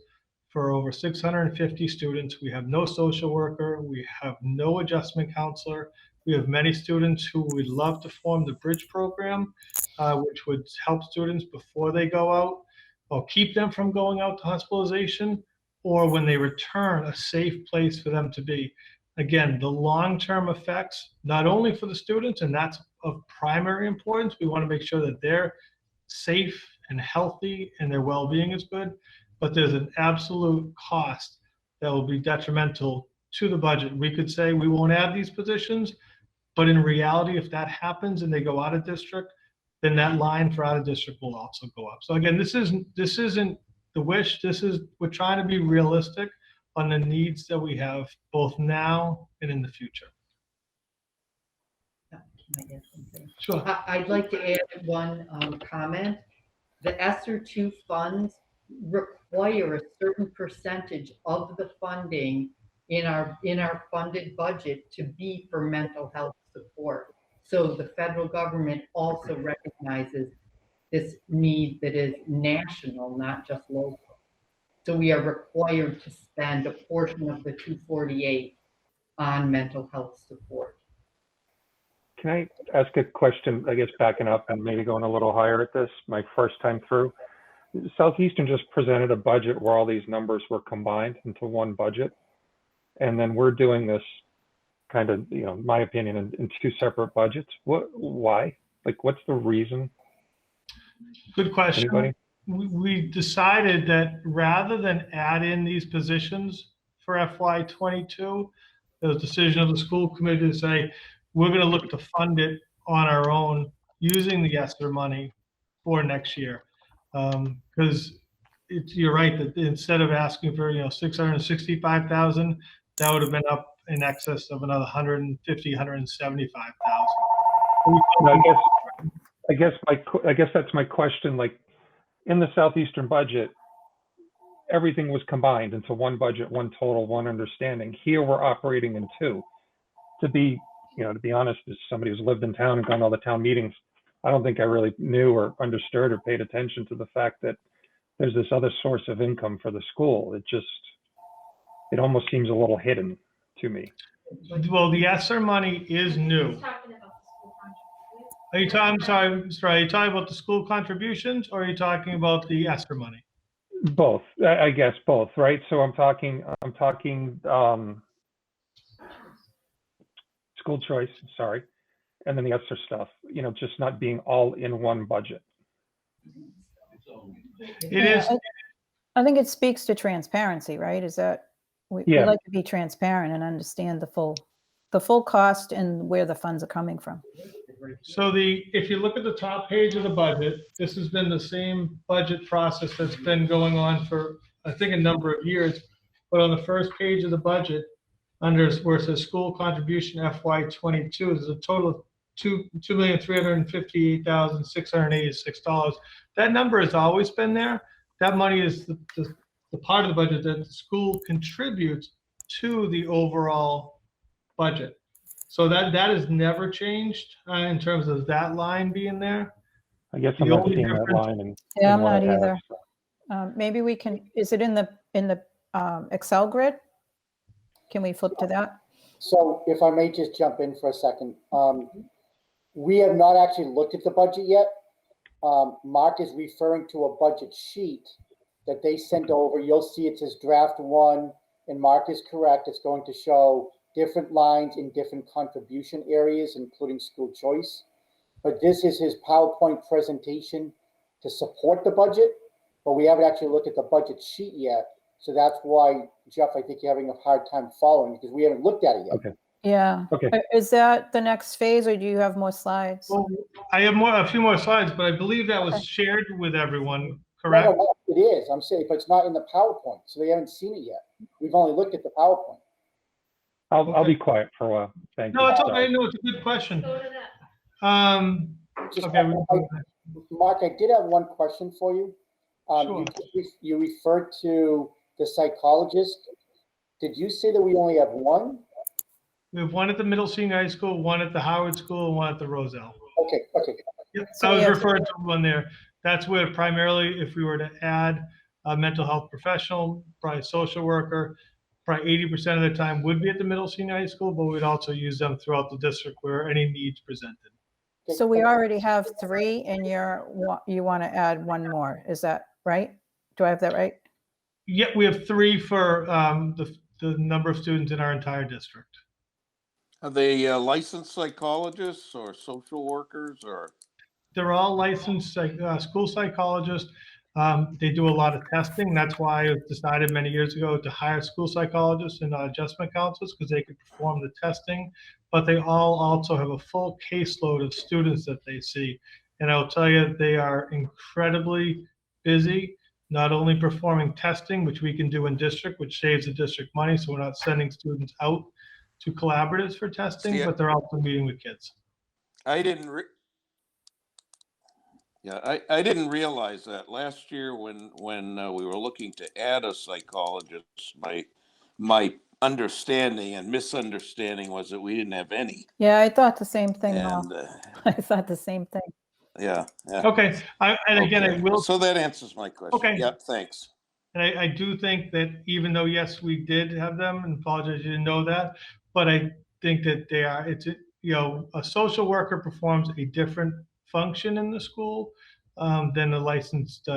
for over 650 students. We have no social worker, we have no adjustment counselor. We have many students who would love to form the Bridge program, which would help students before they go out, or keep them from going out to hospitalization, or when they return, a safe place for them to be. Again, the long-term effects, not only for the students, and that's of primary importance, we want to make sure that they're safe and healthy and their well-being is good, but there's an absolute cost that will be detrimental to the budget. We could say we won't add these positions, but in reality, if that happens and they go out of district, then that line for out of district will also go up. So again, this isn't the wish. We're trying to be realistic on the needs that we have both now and in the future. Can I add something? Sure. I'd like to add one comment. The ESSER 2 funds require a certain percentage of the funding in our funded budget to be for mental health support. So the federal government also recognizes this need that is national, not just local. So we are required to spend a portion of the 248 on mental health support. Can I ask a question, I guess backing up and maybe going a little higher at this, my first time through? Southeastern just presented a budget where all these numbers were combined into one budget. And then we're doing this kind of, in my opinion, in 2 separate budgets. Why? Like, what's the reason? Good question. Anybody? We decided that rather than add in these positions for FY22, there was a decision of the school committee to say, we're going to look to fund it on our own using the ESSER money for next year. Because you're right that instead of asking for 665,000, that would have been up in excess of another 150, 175,000. I guess that's my question. Like, in the Southeastern budget, everything was combined into one budget, one total, one understanding. Here we're operating in 2. To be honest, as somebody who's lived in town and gone to all the town meetings, I don't think I really knew or understood or paid attention to the fact that there's this other source of income for the school. It almost seems a little hidden to me. Well, the ESSER money is new. Are you talking about the school contributions, or are you talking about the ESSER money? Both, I guess both, right? So I'm talking school choice, sorry, and then the ESSER stuff, just not being all in one budget. It is. I think it speaks to transparency, right? Is that, we Yeah. like to be transparent and understand the full cost and where the funds are coming from. So if you look at the top page of the budget, this has been the same budget process that's been going on for, I think, a number of years. But on the first page of the budget, under where it says school contribution FY22, there's a total of $2,358,686. That number has always been there. That money is the part of the budget that the school contributes to the overall budget. So that has never changed in terms of that line being there. I guess The I'm not only seeing that difference- line. And Yeah, I'm not either. Maybe we can, is it in the Excel grid? Can we flip to that? So if I may just jump in for a second, we have not actually looked at the budget yet. Mark is referring to a budget sheet that they sent over. You'll see it says draft 1, and Mark is correct. It's going to show different lines in different contribution areas, including school choice. But this is his PowerPoint presentation to support the budget, but we haven't actually looked at the budget sheet yet. So that's why, Jeff, I think you're having a hard time following because we haven't looked at it yet. Okay. Yeah. Okay. Is that the next phase, or do you have more slides? Well, I have a few more slides, but I believe that was shared with everyone, correct? No, it is. I'm saying, but it's not in the PowerPoint, so they haven't seen it yet. We've only looked at the PowerPoint. I'll be quiet for a while. Thank you. No, it's Sorry. okay. No, it's a good question. Just, Okay. Mark, I did have one question for you. Sure. You referred to the psychologist. Did you say that we only have one? We have one at the middle senior high school, one at the Howard School, and one at the Roselle. Okay. Yep, So I was we have- referring to one there. That's where primarily, if we were to add a mental health professional, probably a social worker, probably 80% of the time would be at the middle senior high school, but we'd also use them throughout the district where any needs presented. So we already have 3 and you want to add one more. Is that right? Do I have that right? Yeah, we have 3 for the number of students in our entire district. Are they licensed psychologists or social workers or? They're all licensed school psychologists. They do a lot of testing. That's why it was decided many years ago to hire school psychologists and adjustment counselors because they could perform the testing. But they all also have a full caseload of students that they see. And I'll tell you, they are incredibly busy, not only performing testing, which we can do in district, which saves the district money, so we're not sending students out to collaboratives for testing, but they're also meeting with kids. I didn't realize that last year when we were looking to add a psychologist, my understanding and misunderstanding was that we didn't have any. Yeah, I thought the same thing. And I thought the same thing. yeah. Okay, I will. So that answers my question. Okay. Yep. Thanks. And I do think that even though, yes, we did have them, and apologize you didn't know that, but I think that a social worker performs a different function in the school than a licensed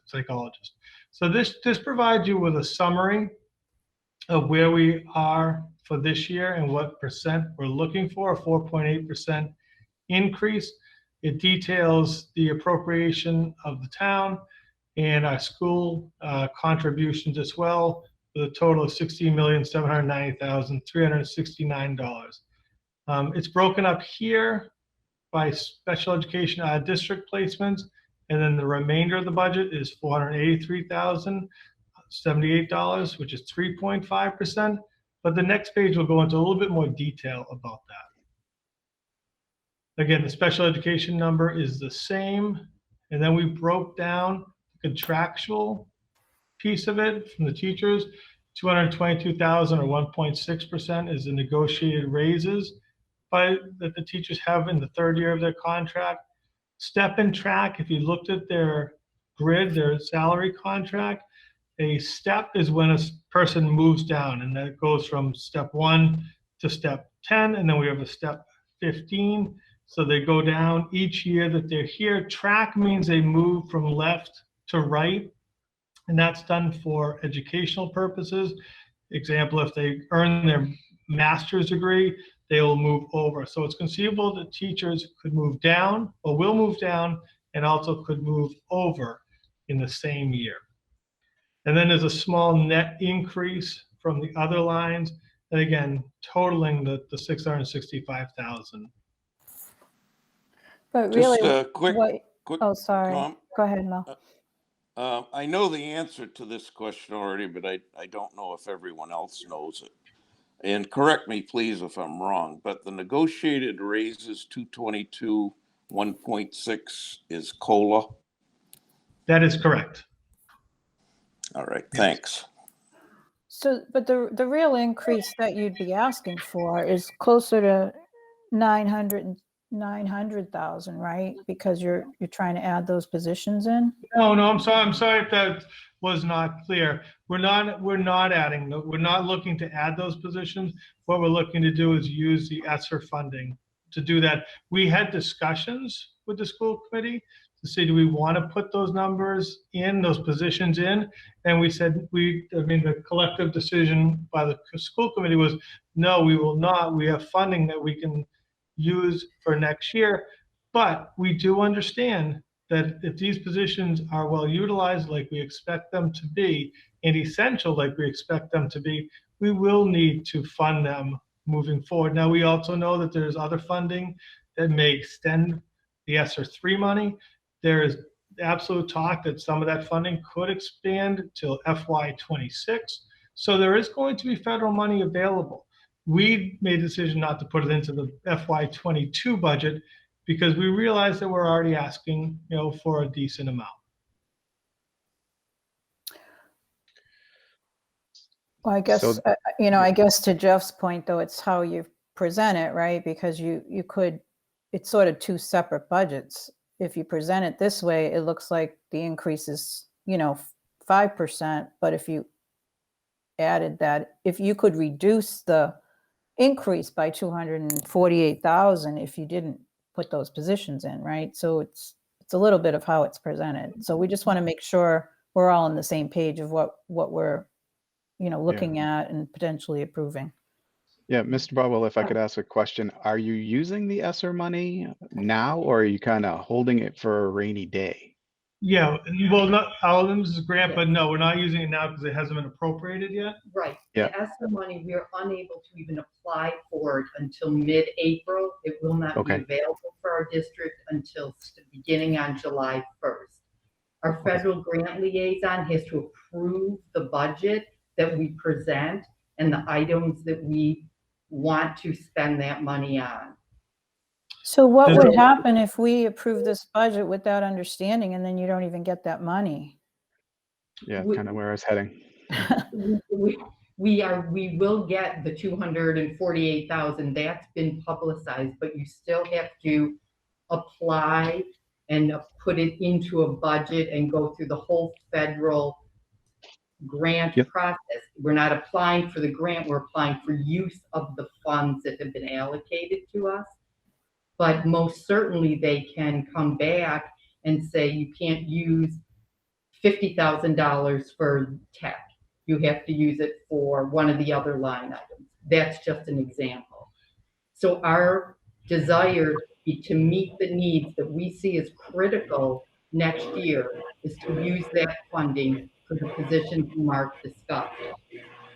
psychologist. So this provides you with a summary of where we are for this year and what percent we're looking for, a 4.8% increase. It details the appropriation of the town and our school contributions as well, with a total of $16,790,369. It's broken up here by special education district placements, and then the remainder of the budget is $483,078, which is 3.5%. But the next page will go into a little bit more detail about that. Again, the special education number is the same, and then we broke down the contractual piece of it from the teachers. 222,000 or 1.6% is the negotiated raises that the teachers have in the 3rd year of their contract. Step and track, if you looked at their grid, their salary contract, a step is when a person moves down, and that goes from step 1 to step 10, and then we have a step 15. So they go down each year that they're here. Track means they move from left to right, and that's done for educational purposes. Example, if they earn their master's degree, they will move over. So it's conceivable that teachers could move down or will move down and also could move over in the same year. And then there's a small net increase from the other lines. And again, totaling the 665,000. But Just really, a quick, oh, sorry. com- Go ahead, Mel. I know the answer to this question already, but I don't know if everyone else knows it. And correct me, please, if I'm wrong, but the negotiated raises 222, 1.6 is COLA. That is correct. All right, thanks. So, but the real increase that you'd be asking for is closer to 900,000, right? Because you're trying to add those positions in. No, I'm sorry. I'm sorry if that was not clear. We're not looking to add those positions. What we're looking to do is use the ESSER funding to do that. We had discussions with the school committee to see, do we want to put those numbers in, those positions in? And we said, the collective decision by the school committee was, no, we will not. We have funding that we can use for next year. But we do understand that if these positions are well utilized like we expect them to be, and essential like we expect them to be, we will need to fund them moving forward. Now, we also know that there's other funding that may extend the ESSER 3 money. There is absolute talk that some of that funding could expand till FY26. So there is going to be federal money available. We made a decision not to put it into the FY22 budget because we realized that we're already asking, for a decent amount. Well, I guess, I guess to Jeff's point, though, it's how you present it, right? Because you could, it's sort of two separate budgets. If you present it this way, it looks like the increase is, 5%. But if you added that, if you could reduce the increase by 248,000 if you didn't put those positions in, right? So it's a little bit of how it's presented. So we just want to make sure we're all on the same page of what we're, looking at and potentially approving. Yeah, Mr. Bubble, if I could ask a question, are you using the ESSER money now, or are you kind of holding it for a rainy day? Yeah, well, not all of them is a grant, but no, we're not using it now because it hasn't been appropriated yet. Right. Yeah. The ESSER money, we are unable to even apply for it until mid-April. It will not be available for our district until beginning on July 1st. Our federal grant liaison has to approve the budget that we present and the items that we want to spend that money on. So what would happen if we approve this budget with that understanding and then you don't even get that money? Yeah, kind of where I was heading. We will get the 248,000. That's been publicized, but you still have to apply and put it into a budget and go through the whole federal grant process. We're not applying for the grant, we're applying for use of the funds that have been allocated to us. But most certainly they can come back and say you can't use $50,000 for tech. You have to use it for one of the other line items. That's just an example. So our desire to meet the needs that we see as critical next year is to use that funding for the positions Mark discussed.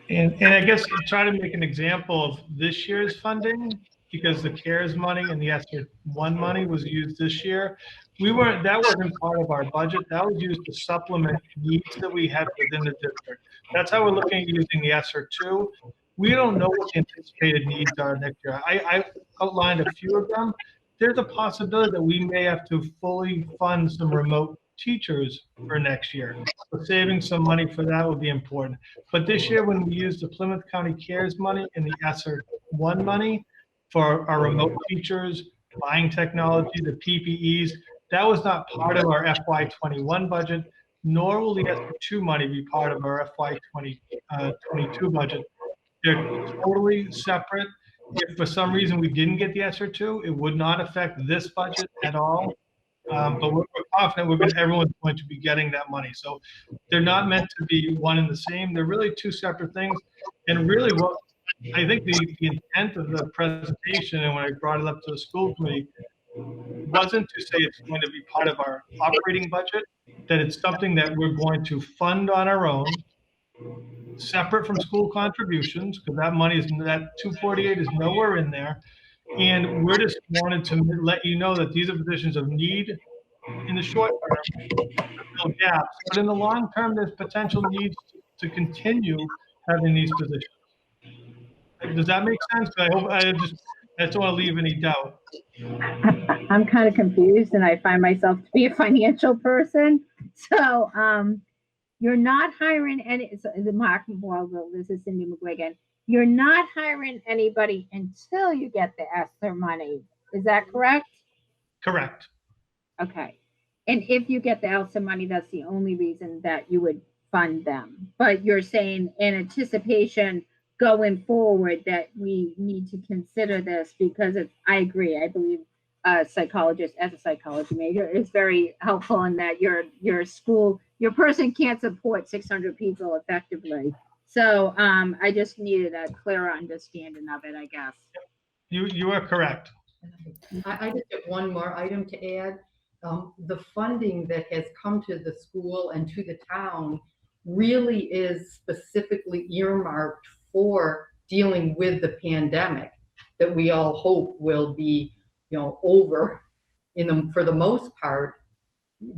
And I guess to try to make an example of this year's funding, because the CARES money and the ESSER 1 money was used this year, that wasn't part of our budget. That was used to supplement needs that we had within the district. That's how we're looking at using the ESSER 2. We don't know what the anticipated needs are next year. I outlined a few of them. There's a possibility that we may have to fully fund some remote teachers for next year. So saving some money for that would be important. But this year, when we used the Plymouth County CARES money and the ESSER 1 money for our remote teachers, buying technology, the PPEs, that was not part of our FY21 budget, nor will the ESSER 2 money be part of our FY22 budget. They're totally separate. If for some reason we didn't get the ESSER 2, it would not affect this budget at all. But we're confident everyone's going to be getting that money. So they're not meant to be one and the same. They're really two separate things. And really I think the intent of the presentation, and when I brought it up to the school committee, wasn't to say it's going to be part of our operating budget, that it's something that we're going to fund on our own, separate from school contributions, because that money is, that 248 is nowhere in there. And we're just wanted to let you know that these are positions of need in the short term, to fill gaps, but in the long term, there's potential needs to continue having these positions. Does that make sense? I hope, I just don't want to leave any doubt. I'm kind of confused and I find myself to be a financial person. So, you're not hiring any, so the Mark, well, this is Cindy McGuigan. You're not hiring anybody until you get the ESSER money. Is that correct? Correct. Okay. And if you get the ESSER money, that's the only reason that you would fund them. But you're saying in anticipation going forward that we need to consider this because I agree. I believe a psychologist, as a psychology major, is very helpful in that your school, your person can't support 600 people effectively. So I just needed a clearer understanding of it, I guess. You are correct. I just have one more item to add. The funding that has come to the school and to the town really is specifically earmarked for dealing with the pandemic that we all hope will be, over for the most part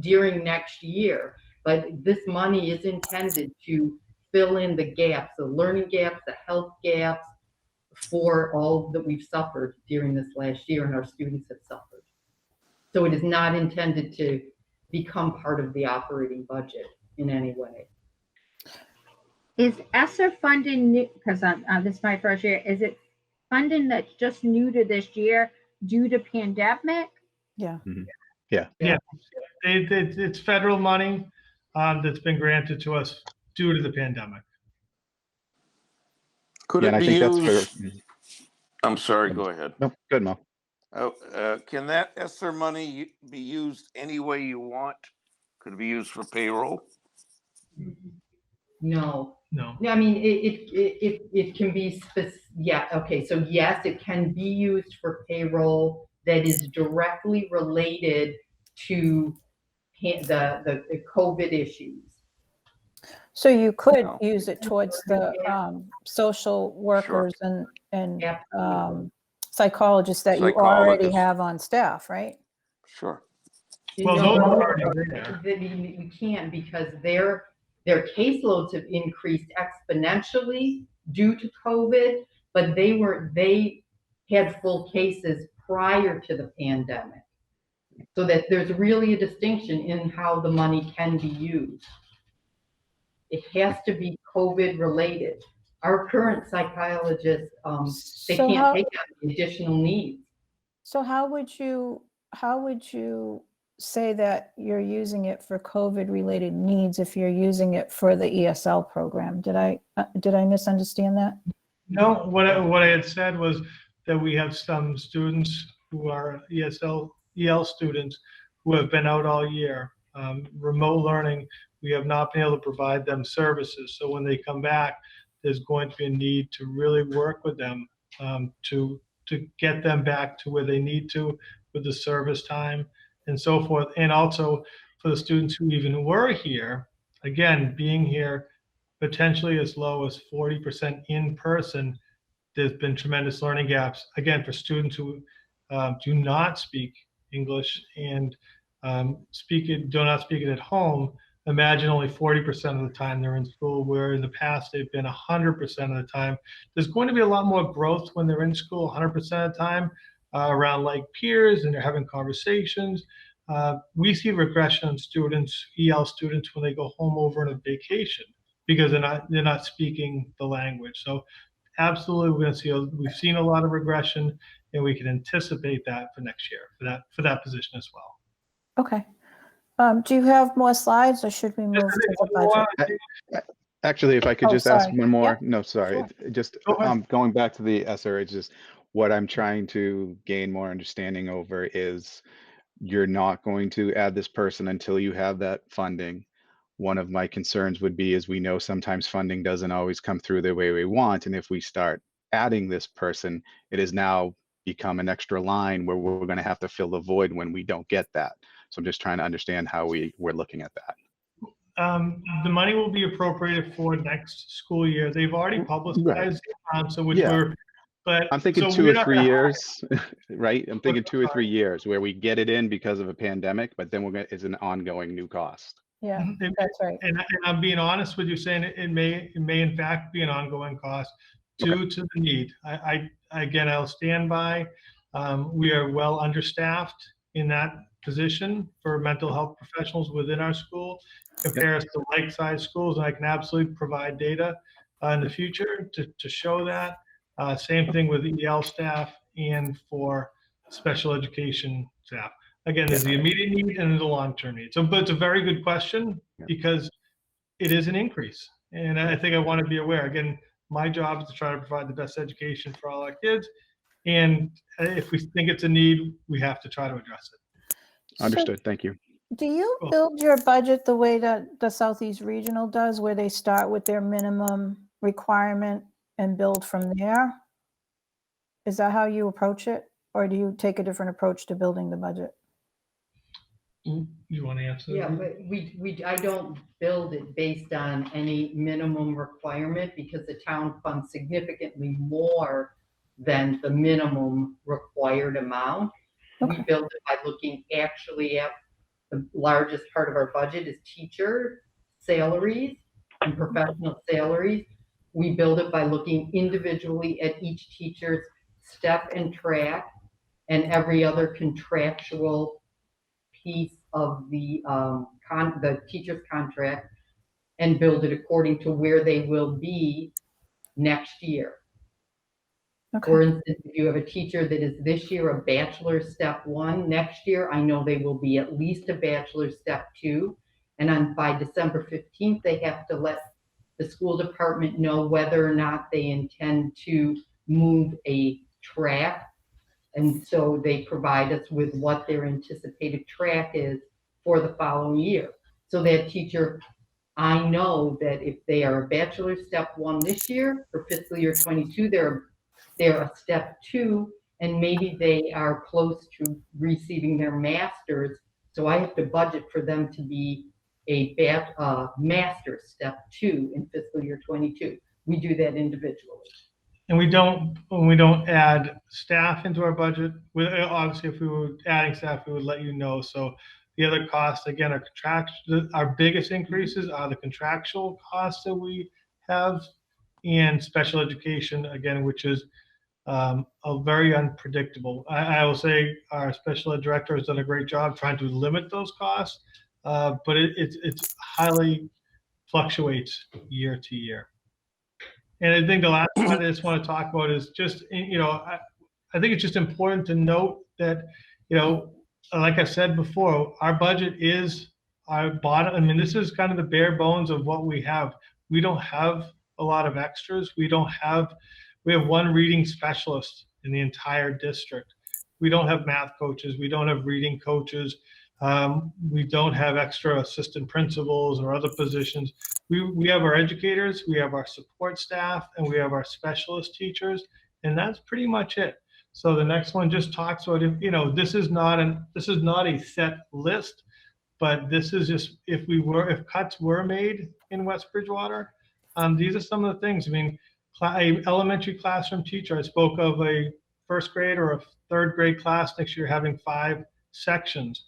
during next year. But this money is intended to fill in the gaps, the learning gaps, the health gaps for all that we've suffered during this last year and our students have suffered. So it is not intended to become part of the operating budget in any way. Is ESSER funding new? Because this is my first year. Is it funding that's just new to this year due to pandemic? Yeah. Mm-hmm. Yeah. Yeah. It's federal money that's been granted to us due to the pandemic. Could Yeah, it and I be think that's used? fair. I'm sorry, go ahead. No, good, Mo. Can that ESSER money be used any way you want? Could it be used for payroll? No. No. I mean, it can be yeah. Okay. So yes, it can be used for payroll that is directly related to the COVID issues. So you could use it towards the social workers and psychologists that you already have on staff, right? Sure. Well, those are already there. We can, because their caseloads have increased exponentially due to COVID, but they had full cases prior to the pandemic. So that there's really a distinction in how the money can be used. It has to be COVID related. Our current psychologists, they can't take on additional needs. So how would you say that you're using it for COVID related needs if you're using it for the ESL program? Did I misunderstand that? No, what I had said was that we have some students who are EL students who have been out all year, remote learning. We have not been able to provide them services. So when they come back, there's going to be a need to really work with them to get them back to where they need to with the service time and so forth. And also for the students who even were here, again, being here potentially as low as 40% in person, there's been tremendous learning gaps. Again, for students who do not speak English and do not speak it at home, imagine only 40% of the time they're in school, where in the past they've been 100% of the time. There's going to be a lot more growth when they're in school 100% of the time around like peers and they're having conversations. We see regression in students, EL students, when they go home over on a vacation because they're not speaking the language. So absolutely, we've seen a lot of regression, and we can anticipate that for next year for that position as well. Okay. Do you have more slides, or should we move to the budget? Actually, if I could just ask one more. Yep. No, sorry. Sure. Just going back to the ESSER, it's just what I'm trying to gain more understanding over is you're not going to add this person until you have that funding. One of my concerns would be is we know sometimes funding doesn't always come through the way we want. And if we start adding this person, it is now become an extra line where we're going to have to fill the void when we don't get that. So I'm just trying to understand how we're looking at that. The money will be appropriated for next school year. They've already publicized, so which Yeah. we're, but I'm thinking so 2 we're or not 3 gonna years, right? I'm thinking 2 or 3 Sorry. years where we get it in because of a pandemic, but then it's an ongoing new cost. Yeah, And- that's right. And I'm being honest with you, saying it may in fact be an ongoing cost due to the need. Again, I'll stand by. We are well understaffed in that position for mental health professionals within our school, compared to like-sized schools. And I can absolutely provide data in the future to show that. Same thing with EL staff and for special education staff. Again, there's the immediate need and the long-term need. So, but it's a very good question because it is an increase. And I think I want to be aware. Again, my job is to try to provide the best education for all our kids. And if we think it's a need, we have to try to address it. Understood. Thank you. Do you Cool. build your budget the way that the Southeast Regional does, where they start with their minimum requirement and build from there? Is that how you approach it? Or do you take a different approach to building the budget? You want to answer? Yeah, but I don't build it based on any minimum requirement because the town funds significantly more than the minimum required amount. We build it by looking actually at the largest part of our budget is teacher salaries and professional salaries. We build it by looking individually at each teacher's step and track and every other contractual piece of the teacher's contract and build it according to where they will be next year. Okay. For instance, if you have a teacher that is this year a bachelor's step 1, next year I know they will be at least a bachelor's step 2. And by December 15th, they have to let the school department know whether or not they intend to move a track. And so they provide us with what their anticipated track is for the following year. So that teacher, I know that if they are a bachelor's step 1 this year, for fiscal year 22, they're a step 2, and maybe they are close to receiving their master's. So I have to budget for them to be a master's step 2 in fiscal year 22. We do that individually. And we don't add staff into our budget. Obviously, if we were adding staff, we would let you know. So the other costs, again, are contractual. Our biggest increases are the contractual costs that we have, and special education, again, which is a very unpredictable. I will say our special ed director has done a great job trying to limit those costs, but it's highly fluctuates year to year. And I think the last one I just want to talk about is just, I think it's just important to note that, like I said before, our budget is our bottom. I mean, this is kind of the bare bones of what we have. We don't have a lot of extras. We have one reading specialist in the entire district. We don't have math coaches. We don't have reading coaches. We don't have extra assistant principals or other positions. We have our educators, we have our support staff, and we have our specialist teachers, and that's pretty much it. So the next one just talks about, this is not a set list, but this is just if cuts were made in West Bridgewater, these are some of the things. I mean, a elementary classroom teacher, I spoke of a first grade or a third grade class next year having 5 sections.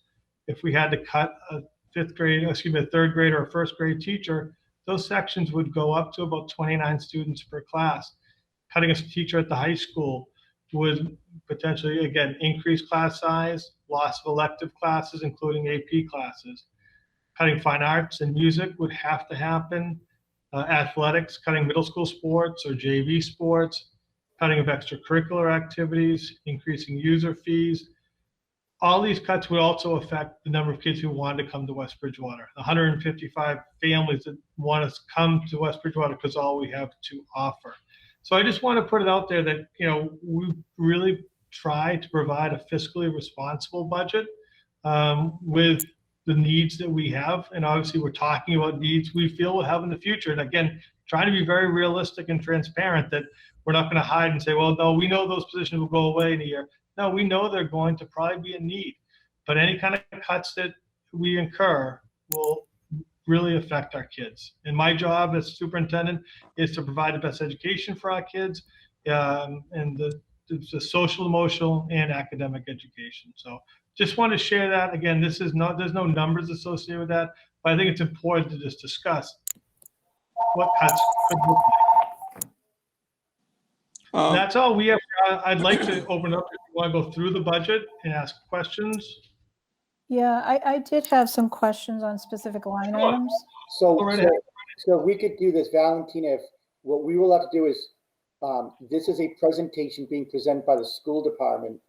If we had to cut a third grade or a first grade teacher, those sections would go up to about 29 students per class. Cutting a teacher at the high school would potentially, again, increase class size, loss of elective classes, including AP classes. Cutting fine arts and music would have to happen. Athletics, cutting middle school sports or JV sports, cutting of extracurricular activities, increasing user fees. All these cuts would also affect the number of kids who want to come to West Bridgewater. 155 families that want to come to West Bridgewater because all we have to offer. So I just want to put it out there that, we really try to provide a fiscally responsible budget with the needs that we have. And obviously we're talking about needs we feel we'll have in the future. And again, trying to be very realistic and transparent that we're not going to hide and say, well, no, we know those positions will go away in a year. No, we know they're going to probably be in need, but any kind of cuts that we incur will really affect our kids. And my job as superintendent is to provide the best education for our kids, and the social, emotional, and academic education. So just want to share that. Again, this is not, there's no numbers associated with that, but I think it's important to just discuss what cuts could look like. That's all we have. I'd like to open up if you want to go through the budget and ask questions. Yeah, I did have some questions on specific line items. So we could do this, Valentina. If what we will have to do is, this is a presentation being presented by the school department.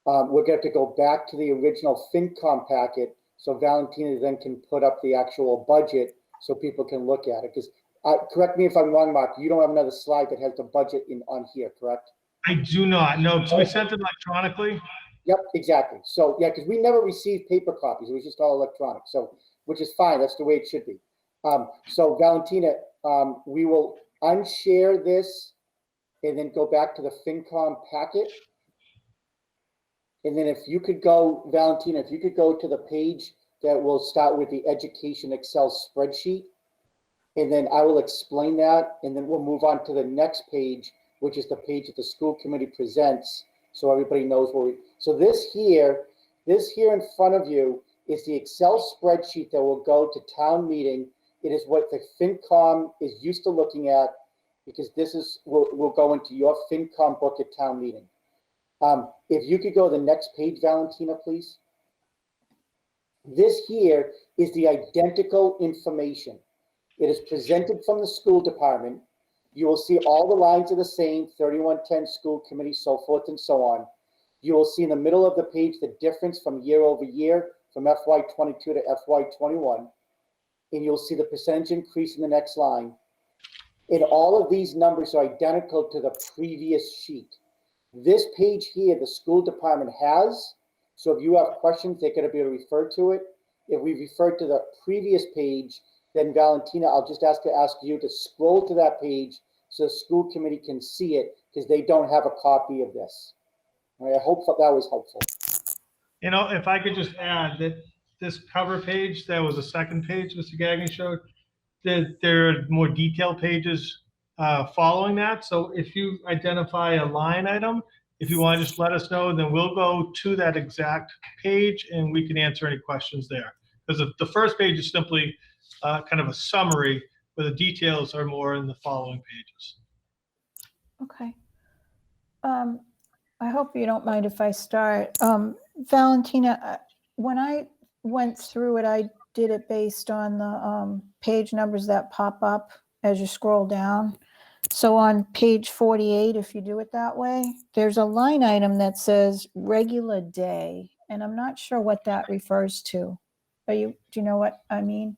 We're going to have to go back to the original FinCom packet, so Valentina then can put up the actual budget so people can look at it. Because correct me if I'm wrong, Mark, you don't have another slide that has the budget on here, correct? I do not. No, because we sent it electronically. Yep, exactly. So yeah, because we never received paper copies. It was just all electronic. So, which is fine. That's the way it should be. So Valentina, we will unshare this and then go back to the FinCom packet. And then if you could go, Valentina, if you could go to the page that will start with the education Excel spreadsheet, and then I will explain that, and then we'll move on to the next page, which is the page that the school committee presents, so everybody knows where so this here in front of you is the Excel spreadsheet that will go to town meeting. It is what the FinCom is used to looking at, because this is will go into your FinCom book at town meeting. If you could go to the next page, Valentina, please. This here is the identical information. It is presented from the school department. You will see all the lines are the same, 3110 school committee, so forth and so on. You will see in the middle of the page the difference from year over year, from FY22 to FY21. And you'll see the percentage increase in the next line. And all of these numbers are identical to the previous sheet. This page here, the school department has, so if you have questions, they're going to be able to refer to it. If we refer to the previous page, then Valentina, I'll just ask you to scroll to that page so the school committee can see it, because they don't have a copy of this. All right, I hope that was helpful. You know, if I could just add that this cover page, that was the second page Mr. Gagnon showed, that there are more detailed pages following that. So if you identify a line item, if you want to just let us know, then we'll go to that exact page and we can answer any questions there. Because the first page is simply kind of a summary, where the details are more in the following pages. Okay. I hope you don't mind if I start. Valentina, when I went through it, I did it based on the page numbers that pop up as you scroll down. So on page 48, if you do it that way, there's a line item that says regular day, and I'm not sure what that refers to. Do you know what I mean?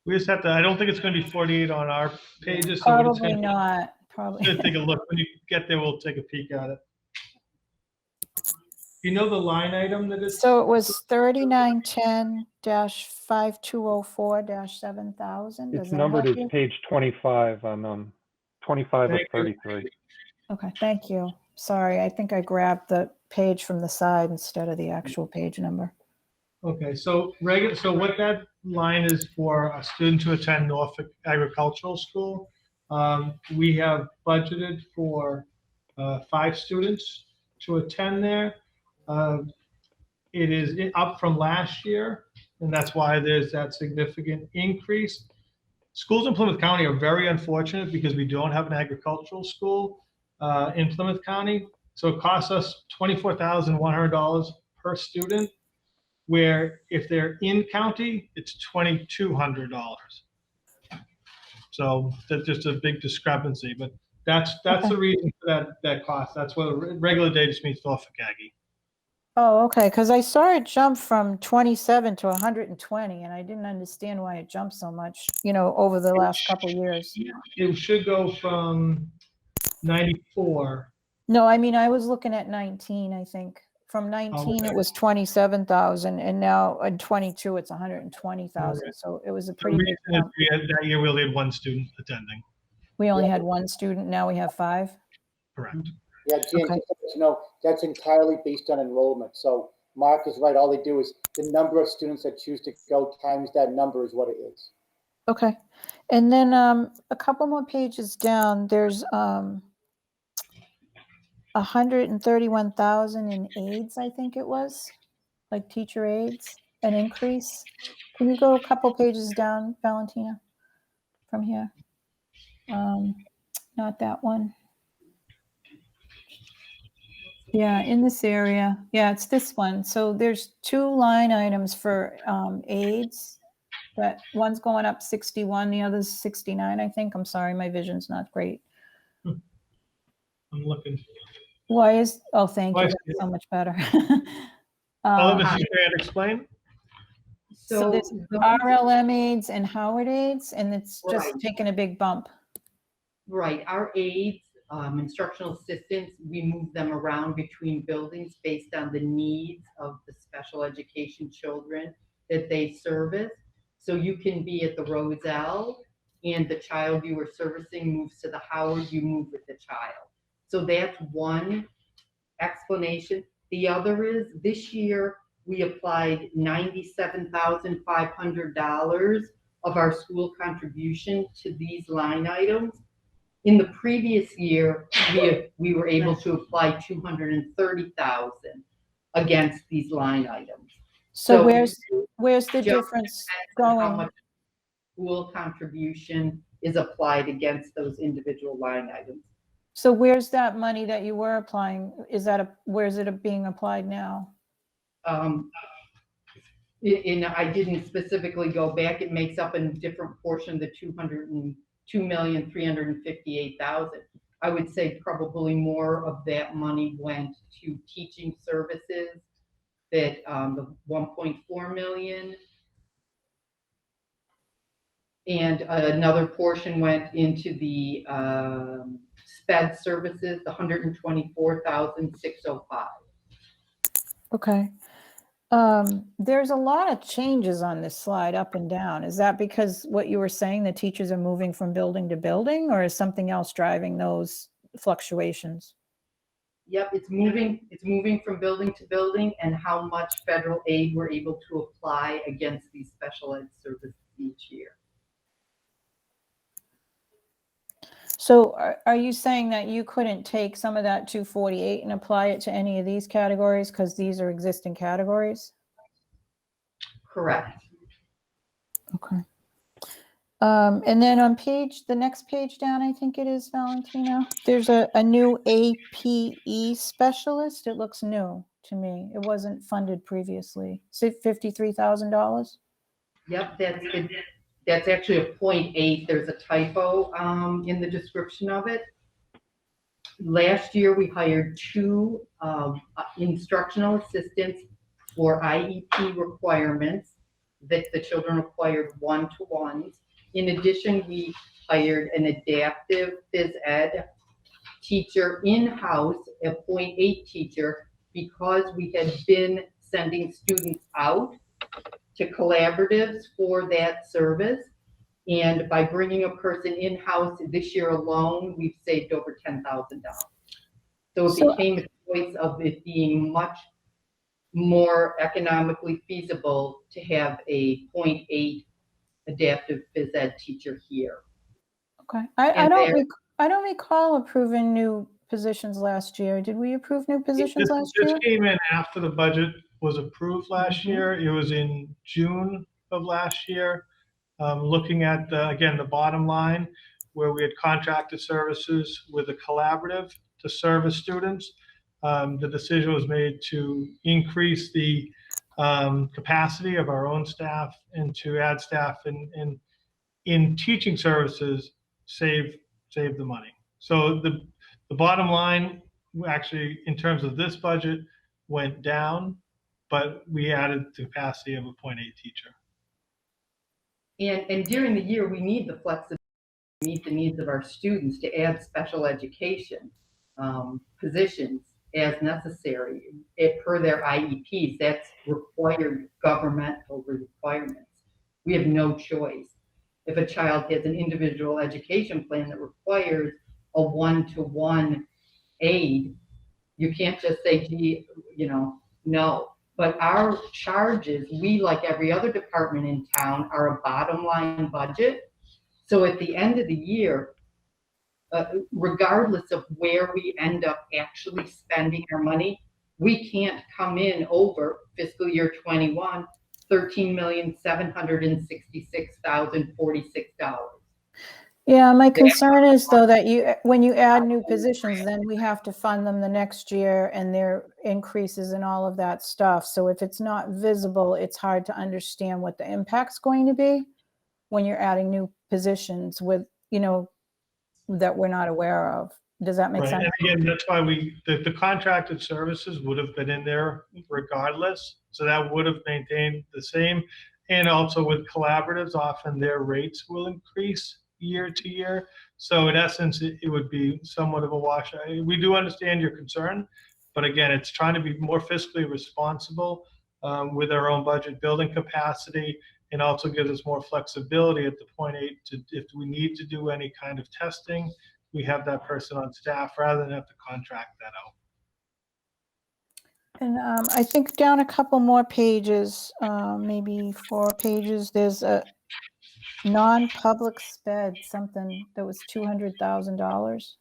We just have to, I don't think it's going to be 48 on our pages. So Probably not. Probably. Take a look. When you get there, we'll take a peek at it. You know the line item that is? So it was 3910-5204-7000. It's numbered as page 25 on 25 of 33. Okay, thank you. Sorry, I think I grabbed the page from the side instead of the actual page number. Okay, so what that line is for a student to attend Norfolk Agricultural School, we have budgeted for 5 students to attend there. It is up from last year, and that's why there's that significant increase. Schools in Plymouth County are very unfortunate because we don't have an agricultural school in Plymouth County. So it costs us $24,100 per student, where if they're in county, it's $2,200. So that's just a big discrepancy, but that's okay. The reason for that cost. That's what regular day just means Norfolk Aggie. Oh, okay, because I saw it jump from 27 to 120, and I didn't understand why it jumped so much, over the last couple of years. It should go from 94. No, I mean, I was looking at 19, I think. From 19, it was 27,000, and now in 22, it's 120,000. Right. So it was a The pretty reason big is jump. that year we only had one student attending. We only had one student, now we have 5. Correct. Yeah, Jan, Okay. just to let you know, that's entirely based on enrollment. So Mark is right. All they do is the number of students that choose to go times that number is what it is. Okay. And then a couple more pages down, there's 131,000 in aides, I think it was, like teacher aides, an increase. Can you go a couple pages down, Valentina, from here? Not that one. Yeah, in this area. Yeah, it's this one. So there's 2 line items for aides. That one's going up 61, the other's 69, I think. I'm sorry, my vision's not great. I'm looking. Why is, oh, thank Oh, I you, see that's it. so much better. Oh, Mrs. Grant, explain. So there's the- RLM aides and Howard aides, and it's just Right. taking a big bump. Right, our aides, instructional assistants, we move them around between buildings based on the needs of the special education children that they service. So you can be at the Roselle and the child you are servicing moves to the Howard, you move with the child. So that's one explanation. The other is this year we applied $97,500 of our school contribution to these line items. In the previous year, we were able to apply 230,000 against these line items. So So where's the just difference depends on How going? much school contribution is applied against those individual line items. So where's that money that you were applying? Where's it being applied now? And I didn't specifically go back. It makes up a different portion, the 202,358,000. I would say probably more of that money went to teaching services, that the 1.4 million. And another portion went into the SPED services, the 124,605. Okay. There's a lot of changes on this slide up and down. Is that because what you were saying, the teachers are moving from building to building, or is something else driving those fluctuations? Yep, it's moving from building to building, and how much federal aid we're able to apply against these special ed services each year. So are you saying that you couldn't take some of that 248 and apply it to any of these categories because these are existing categories? Correct. Okay. And then on the next page down, I think it is, Valentina, there's a new APE specialist. It looks new to me. It wasn't funded previously. $53,000? Yep, that's actually a 0.8. There's a typo in the description of it. Last year, we hired 2 instructional assistants for IEP requirements that the children required one-to-ones. In addition, we hired an adaptive phys ed teacher in-house, a 0.8 teacher, because we had been sending students out to collaboratives for that service. And by bringing a person in-house this year alone, we've saved over $10,000. So it became a choice of it being much more economically feasible to have a 0.8 adaptive phys ed teacher here. Okay. I don't recall approving new positions last year. Did we approve new positions last year? This came in after the budget was approved last year. It was in June of last year. Looking at, again, the bottom line, where we had contracted services with a collaborative to service students, the decision was made to increase the capacity of our own staff and to add staff in teaching services, save the money. So the bottom line, actually, in terms of this budget, went down, but we added the capacity of a 0.8 teacher. And during the year, we need the flexibility to meet the needs of our students to add special education positions as necessary. Per their IEPs, that's required governmental requirements. We have no choice. If a child has an individual education plan that requires a one-to-one aid, you can't just say, gee, no. But our charges, we, like every other department in town, are a bottom line budget. So at the end of the year, regardless of where we end up actually spending our money, we can't come in over fiscal year 21, $13,766,046. Yeah, my concern is though that when you add new positions, then we have to fund them the next year and their increases and all of that stuff. So if it's not visible, it's hard to understand what the impact's going to be when you're adding new positions with, that we're not aware of. Does that make Right, sense? and again, that's why the contracted services would have been in there regardless. So that would have maintained the same. And also with collaboratives, often their rates will increase year to year. So in essence, it would be somewhat of a wash. We do understand your concern, but again, it's trying to be more fiscally responsible with our own budget building capacity, and also gives us more flexibility at the point 8 to, if we need to do any kind of testing, we have that person on staff rather than have to contract that out. And I think down a couple more pages, maybe 4 pages, there's a non-public sped, something that was $200,000.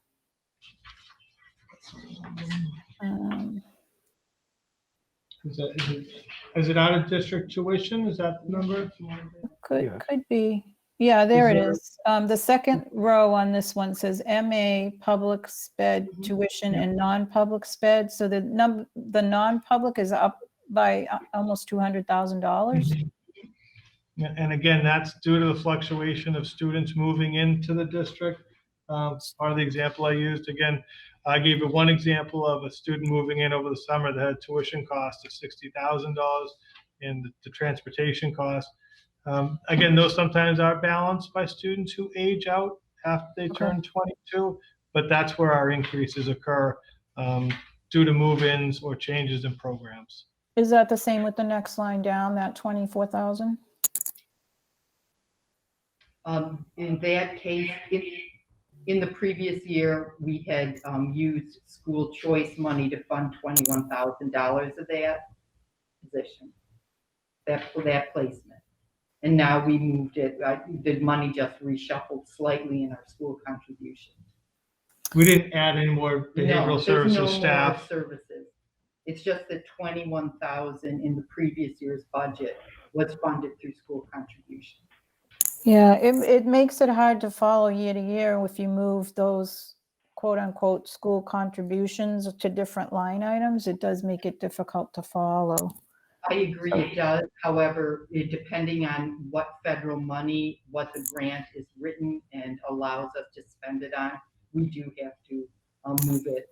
Is it out of district tuition? Is that the number? Could be. Yeah, there it there- is. The second row on this one says MA public sped tuition and non-public sped. So the non-public is up by almost $200,000. Yeah, and again, that's due to the fluctuation of students moving into the district. Part of the example I used, again, I gave you one example of a student moving in over the summer that had tuition cost of $60,000 and the transportation cost. Again, those sometimes are balanced by students who age out after they turn 22, but that's where our increases occur due to move-ins or changes in programs. Is that the same with the next line down, that 24,000? In that case, in the previous year, we had used school choice money to fund $21,000 of that position, that placement. And now we moved it, the money just reshuffled slightly in our school contribution. We didn't add any more behavioral services no staff. More services. It's just that $21,000 in the previous year's budget was funded through school contribution. Yeah, it makes it hard to follow year to year if you move those quote unquote school contributions to different line items. It does make it difficult to follow. I agree, it does. However, depending on what federal money, what the grant is written and allows us to spend it on, we do have to move it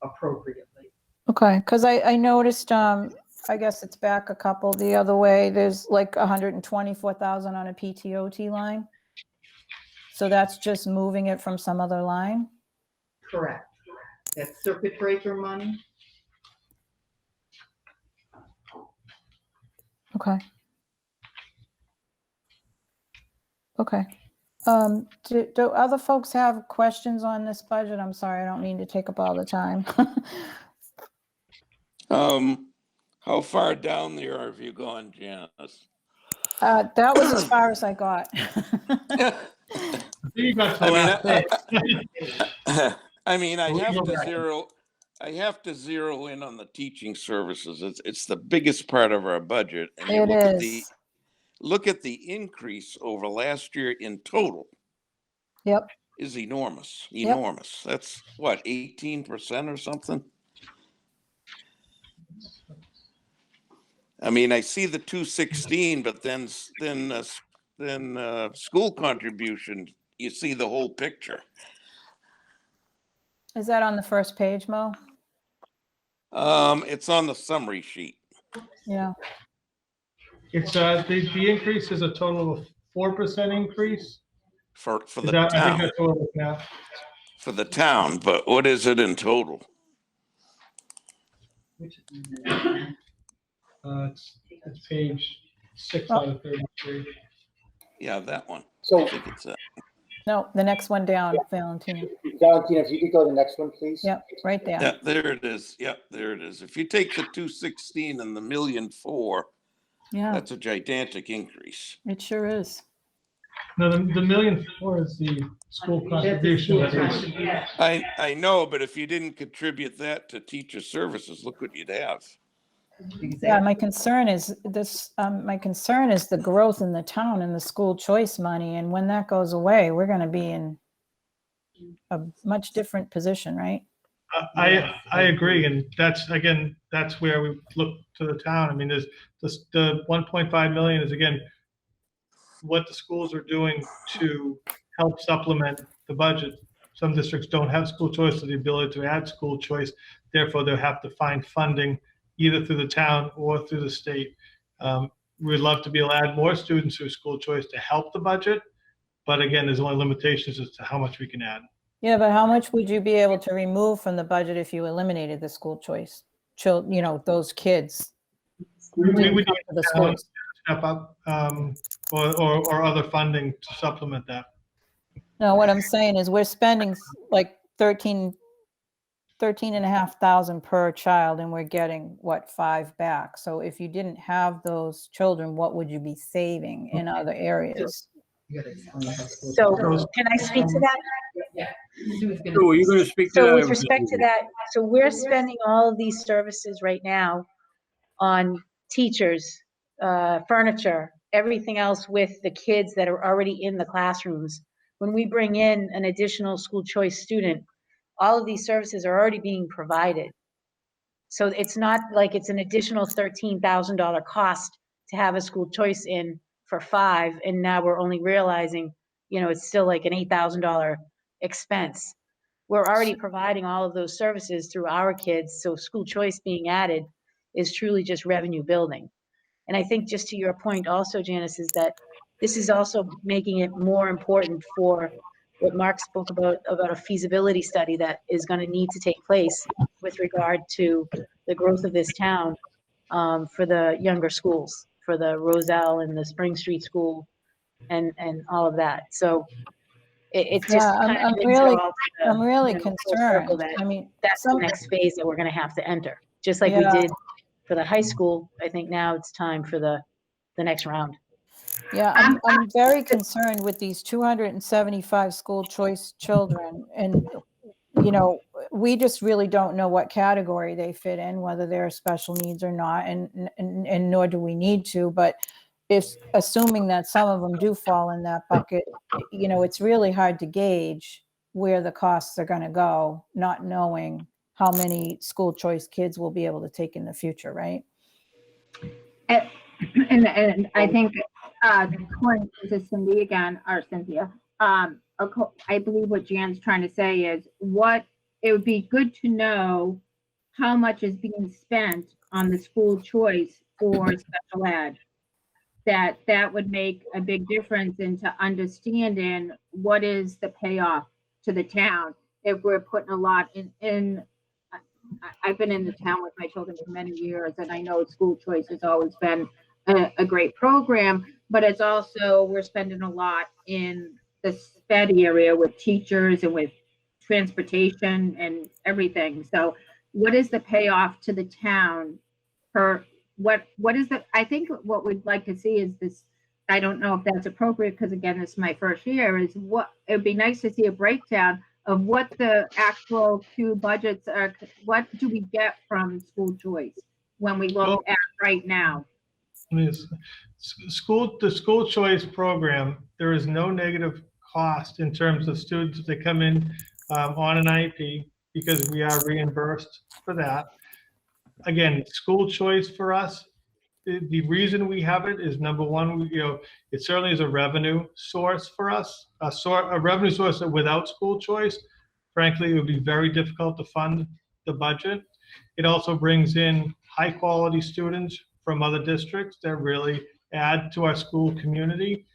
appropriately. Okay, because I noticed, I guess it's back a couple the other way. There's like 124,000 on a PTOT line. So that's just moving it from some other line? Correct. That's circuit breaker money. Okay. Okay. Do other folks have questions on this budget? I'm sorry, I don't mean to take up all the time. How far down there have you gone, Janice? That was as far as I got. You got to the last page. I mean, I have to zero in on the teaching services. It's the biggest part of our budget. And you look at the increase over last year in total. Yep. Is enormous. Yep. That's what, 18% or something? I mean, I see the 216, but then school contribution, you see the whole picture. Is that on the first page, Mo? It's on the summary sheet. Yeah. It's the increase is a total of 4% increase For the I think town. that's what we're looking at. For the town, but what is it in total? It's page 6 Oh. out of 33. Yeah, that one. I So think it's that. No, the next one down, Valentina. Valentina, if you could go to the next one, please. Yep, right there. Yeah, there it is. Yep, there it is. If you take the 216 and the 1,000,004, Yeah, that's a gigantic increase. it sure is. No, the 1,000,004 is the school contribution. I know, but if you didn't contribute that to teacher services, look what you'd have. Yeah, my concern is this, my concern is the growth in the town and the school choice money. And when that goes away, we're going to be in a much different position, right? I agree, and that's where we look to the town. I mean, there's the 1.5 million is again what the schools are doing to help supplement the budget. Some districts don't have school choice or the ability to add school choice, therefore they'll have to find funding either through the town or through the state. We'd love to be able to add more students through school choice to help the budget, but again, there's only limitations as to how much we can add. Yeah, but how much would you be able to remove from the budget if you eliminated the school choice? You know, those kids. We Didn't would come need to the to schools. step up or other funding to supplement that. No, what I'm saying is we're spending like 13,500 per child and we're getting what, 5 back. So if you didn't have those children, what would you be saving in other areas? So can I speak to that? Sue, are you going to speak to So that? with respect to that, so we're spending all of these services right now on teachers, furniture, everything else with the kids that are already in the classrooms. When we bring in an additional school choice student, all of these services are already being provided. So it's not like it's an additional $13,000 cost to have a school choice in for 5, and now we're only realizing, you know, it's still like an $8,000 expense. We're already providing all of those services through our kids, so school choice being added is truly just revenue building. And I think just to your point also, Janice, is that this is also making it more important for what Mark spoke about a feasibility study that is going to need to take place with regard to the growth of this town for the younger schools, for the Roselle and the Spring Street School and all of that. So it just kind of brings it all to the, I'm really you know, full circle concerned. that I mean, that's the next phase that we're going to have to enter. Just like we Yeah. did for the high school, I think now it's time for the next round. Yeah, I'm very concerned with these 275 school choice children. And, you know, we just really don't know what category they fit in, whether they're special needs or not, and nor do we need to. But if assuming that some of them do fall in that bucket, you know, it's really hard to gauge where the costs are going to go, not knowing how many school choice kids we'll be able to take in the future, right? And I think, according to Cindy again, or Cynthia, I believe what Jan's trying to say is it would be good to know how much is being spent on the school choice for special ed. That would make a big difference into understanding what is the payoff to the town if we're putting a lot in. I've been in the town with my children for many years, and I know school choice has always been a great program, but it's also, we're spending a lot in the SPED area with teachers and with transportation and everything. So what is the payoff to the town for what is the, I think what we'd like to see is this, I don't know if that's appropriate, because again, this is my first year, is what, it'd be nice to see a breakdown of what the actual 2 budgets are. What do we get from school choice when we look at right now? The school choice program, there is no negative cost in terms of students that come in on an IEP, because we are reimbursed for that. Again, school choice for us, the reason we have it is, number one, it certainly is a revenue source for us, a revenue source that without school choice, frankly, it would be very difficult to fund the budget. It also brings in high quality students from other districts that really add to our school community,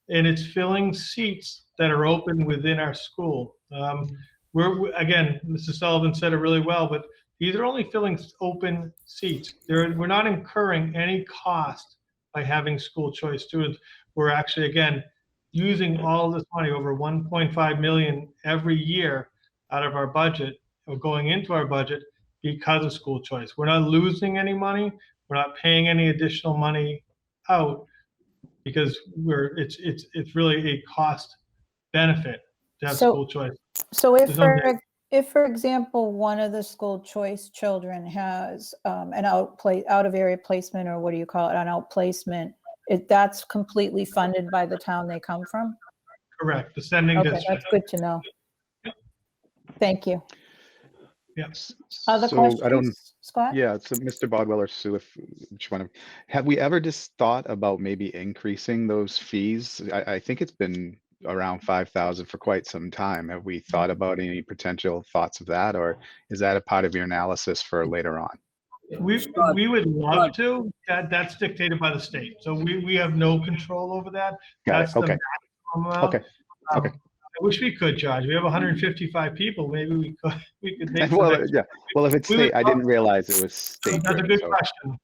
and it's filling seats that are open within our school. Again, Mrs. Sullivan said it really well, but These are only filling open seats. We're not incurring any cost by having school choice students. We're actually, again, using all this money, over 1.5 million every year out of our budget, or going into our budget, because of school choice. We're not losing any money. We're not paying any additional money out, because it's really a cost benefit to have So- school choice. So There's no negative. if, for example, one of the school choice children has an out of area placement, or what do you call it, an outplacement, that's completely funded by the town they come from? Correct, the sending Okay, district. that's good to know. Thank you. Yes. Other So I don't, questions, Scott? yeah, so Mr. Bodwell or Sue, which one have we ever just thought about maybe increasing those fees? I think it's been around 5,000 for quite some time. Have we thought about any potential thoughts of that, or is that a part of your analysis for later on? We would love to. That's dictated by the state. So we have no control over that. Got That's it. the Okay. maximum amount. Okay. Okay. I wish we could, Josh. We have 155 people. Maybe we could make some Well, extra. yeah. Well, if it's We would state, I didn't realize it was state. That's a driven, good so- question.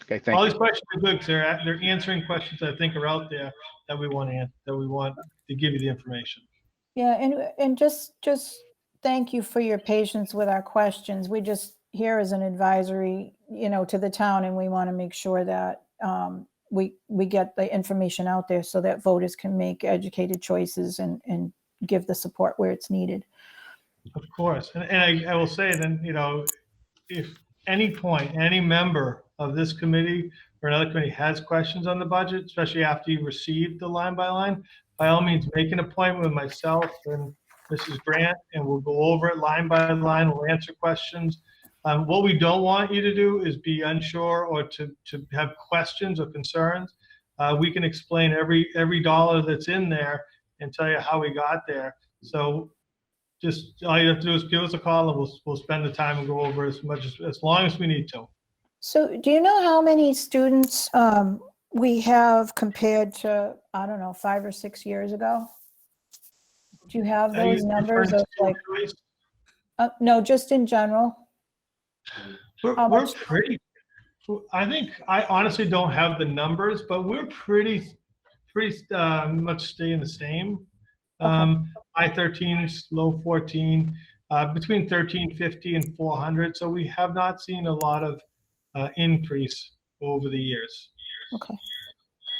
Okay, All thank these you. questions are good because they're answering questions I think are out there that we want to give you the information. Yeah, and just thank you for your patience with our questions. We just here as an advisory, to the town, and we want to make sure that we get the information out there so that voters can make educated choices and give the support where it's needed. Of course. And I will say then, if any point, any member of this committee or another committee has questions on the budget, especially after you receive the line by line, by all means, make an appointment with myself and Mrs. Grant, and we'll go over it line by line. We'll answer questions. What we don't want you to do is be unsure or to have questions or concerns. We can explain every dollar that's in there and tell you how we got there. So just all you have to do is give us a call, and we'll spend the time and go over as long as we need to. So do you know how many students we have compared to, I don't know, 5 or 6 years ago? Do you have Are you those numbers referring of to like, choice? no, just in general? How We're much? pretty, I honestly don't have the numbers, but we're pretty much staying the same. High 13s, low 14, between 1350 and 400. So we have not seen a lot of increase over the years. Okay.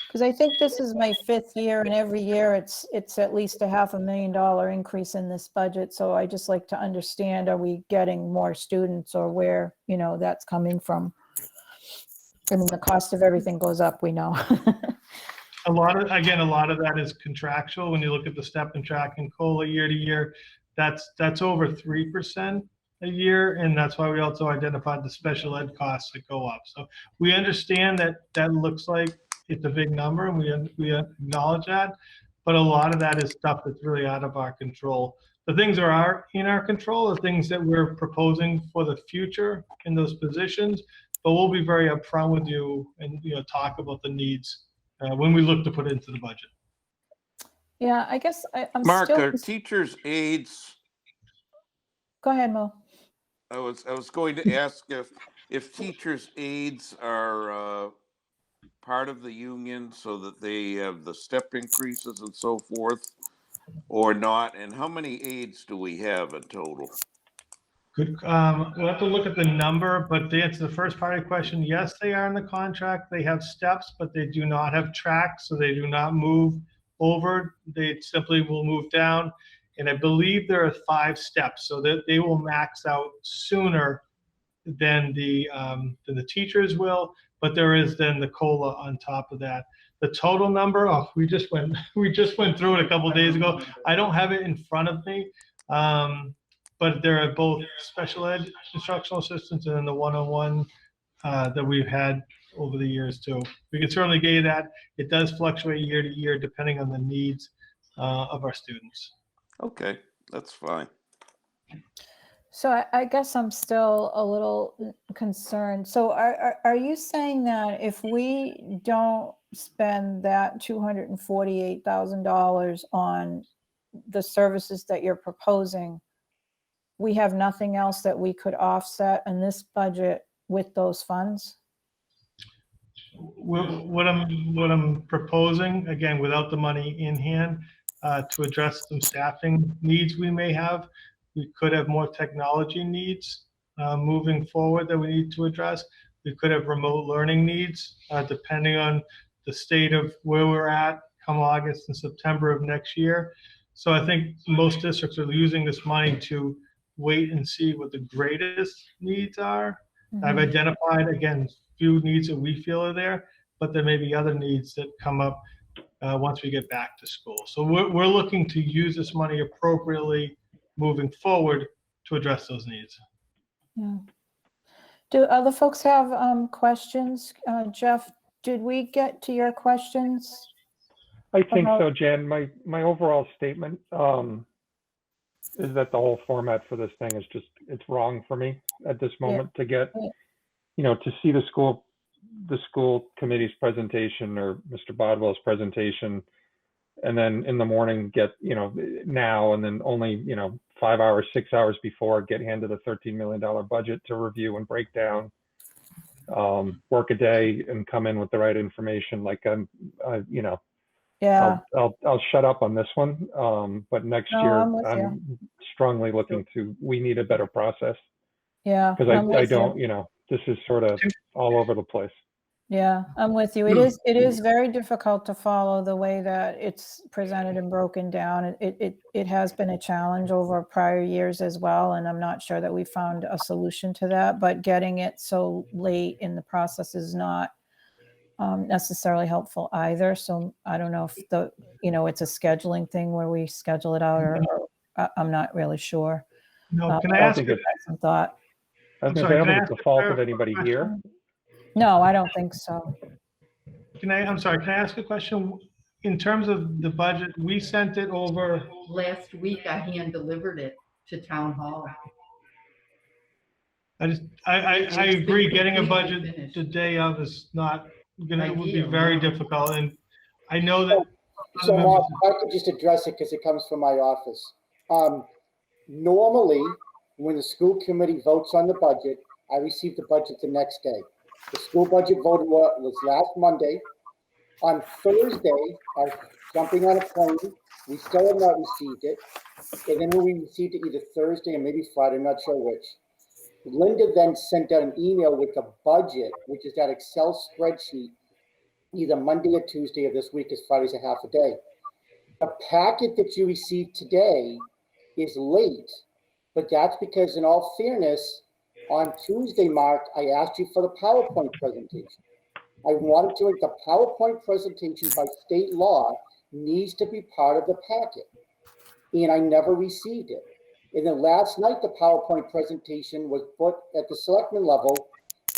Because I think this is my 5th year, and every year it's at least a $500,000 increase in this budget. So I just like to understand, are we getting more students, or where, that's coming from? I mean, the cost of everything goes up, we know. A lot of that is contractual. When you look at the step and track and COLA year to year, that's over 3% a year, and that's why we also identified the special ed costs that go up. So we understand that looks like it's a big number, and we acknowledge that, but a lot of that is stuff that's really out of our control. The things that are in our control are things that we're proposing for the future in those positions, but we'll be very upfront with you and talk about the needs when we look to put it into the budget. Yeah, I guess I'm Mark, still. are teachers' aides? Go ahead, Mo. I was going to ask if teachers' aides are part of the union so that they have the step increases and so forth, or not, and how many aides do we have in total? Good. We'll have to look at the number, but to answer the first part of the question, yes, they are in the contract. They have steps, but they do not have tracks, so they do not move over. They simply will move down. And I believe there are 5 steps, so that they will max out sooner than the teachers will. But there is then the COLA on top of that. The total number, we just went through it a couple of days ago. I don't have it in front of me. But there are both special ed instructional assistants and then the one-on-one that we've had over the years too. We can certainly get you that. It does fluctuate year to year depending on the needs of our students. Okay, that's fine. So I guess I'm still a little concerned. So are you saying that if we don't spend that $248,000 on the services that you're proposing, we have nothing else that we could offset in this budget with those funds? What I'm proposing, again, without the money in hand, to address some staffing needs we may have, we could have more technology needs moving forward that we need to address. We could have remote learning needs, depending on the state of where we're at come August and September of next year. So I think most districts are using this money to wait and see what the greatest needs are. I've identified, again, few needs that we feel are there, but there may be other needs that come up once we get back to school. So we're looking to use this money appropriately moving forward to address those needs. Yeah. Do other folks have questions? Jeff, did we get to your questions? I think so, Jan. My overall statement is that the whole format for this thing is just, it's wrong for me at this moment to get, you know, to see the school committee's presentation or Mr. Bodwell's presentation, and then in the morning get, you know, now, and then only, you know, 5 hours, 6 hours before get handed a $13 million budget to review and break down, work a day and come in with the right information. Like you know, I'll shut up on this one. But next year I'm strongly looking to, we need a better process. Yeah. Because I don't, you know, this is sort of all over the place. Yeah, I'm with you. It is very difficult to follow the way that it's presented and broken down. It has been a challenge over prior years as well, and I'm not sure that we found a solution to that, but getting it so late in the process is not necessarily helpful either. So I don't know if it's a scheduling thing where we schedule it out, or I'm not really sure. No, can I ask some thought? I was going to say, I don't think it's the fault of anybody here. No, I don't think so. I'm sorry, can I ask a question? In terms of the budget, we sent it over. Last week, I hand delivered it to town hall. I agree, getting a budget the day of is not gonna, would be very difficult, and I know that. So Mark, I could just address it because it comes from my office. Normally, when the school committee votes on the budget, I receive the budget the next day. The school budget vote was last Monday. On Thursday, I was jumping on a plane. We still have not received it. And then we received it either Thursday or maybe Friday, I'm not sure which. Linda then sent out an email with the budget, which is that Excel spreadsheet, either Monday or Tuesday of this week, as Friday's a half a day. The packet that you received today is late, but that's because, in all fairness, on Tuesday, Mark, I asked you for the PowerPoint presentation. I wanted to make the PowerPoint presentation by state law needs to be part of the packet, and I never received it. And then last night, the PowerPoint presentation was put at the selectman level,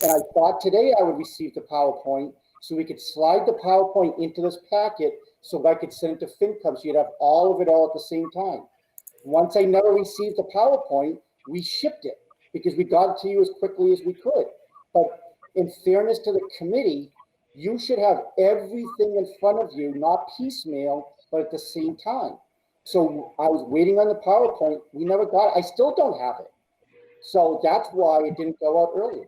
and I thought today I would receive the PowerPoint so we could slide the PowerPoint into this packet so I could send it to FinCom so you'd have all of it all at the same time. Once I never received the PowerPoint, we shipped it because we got it to you as quickly as we could. But in fairness to the committee, you should have everything in front of you, not piecemeal, but at the same time. So I was waiting on the PowerPoint. We never got it. I still don't have it. So that's why it didn't go out earlier.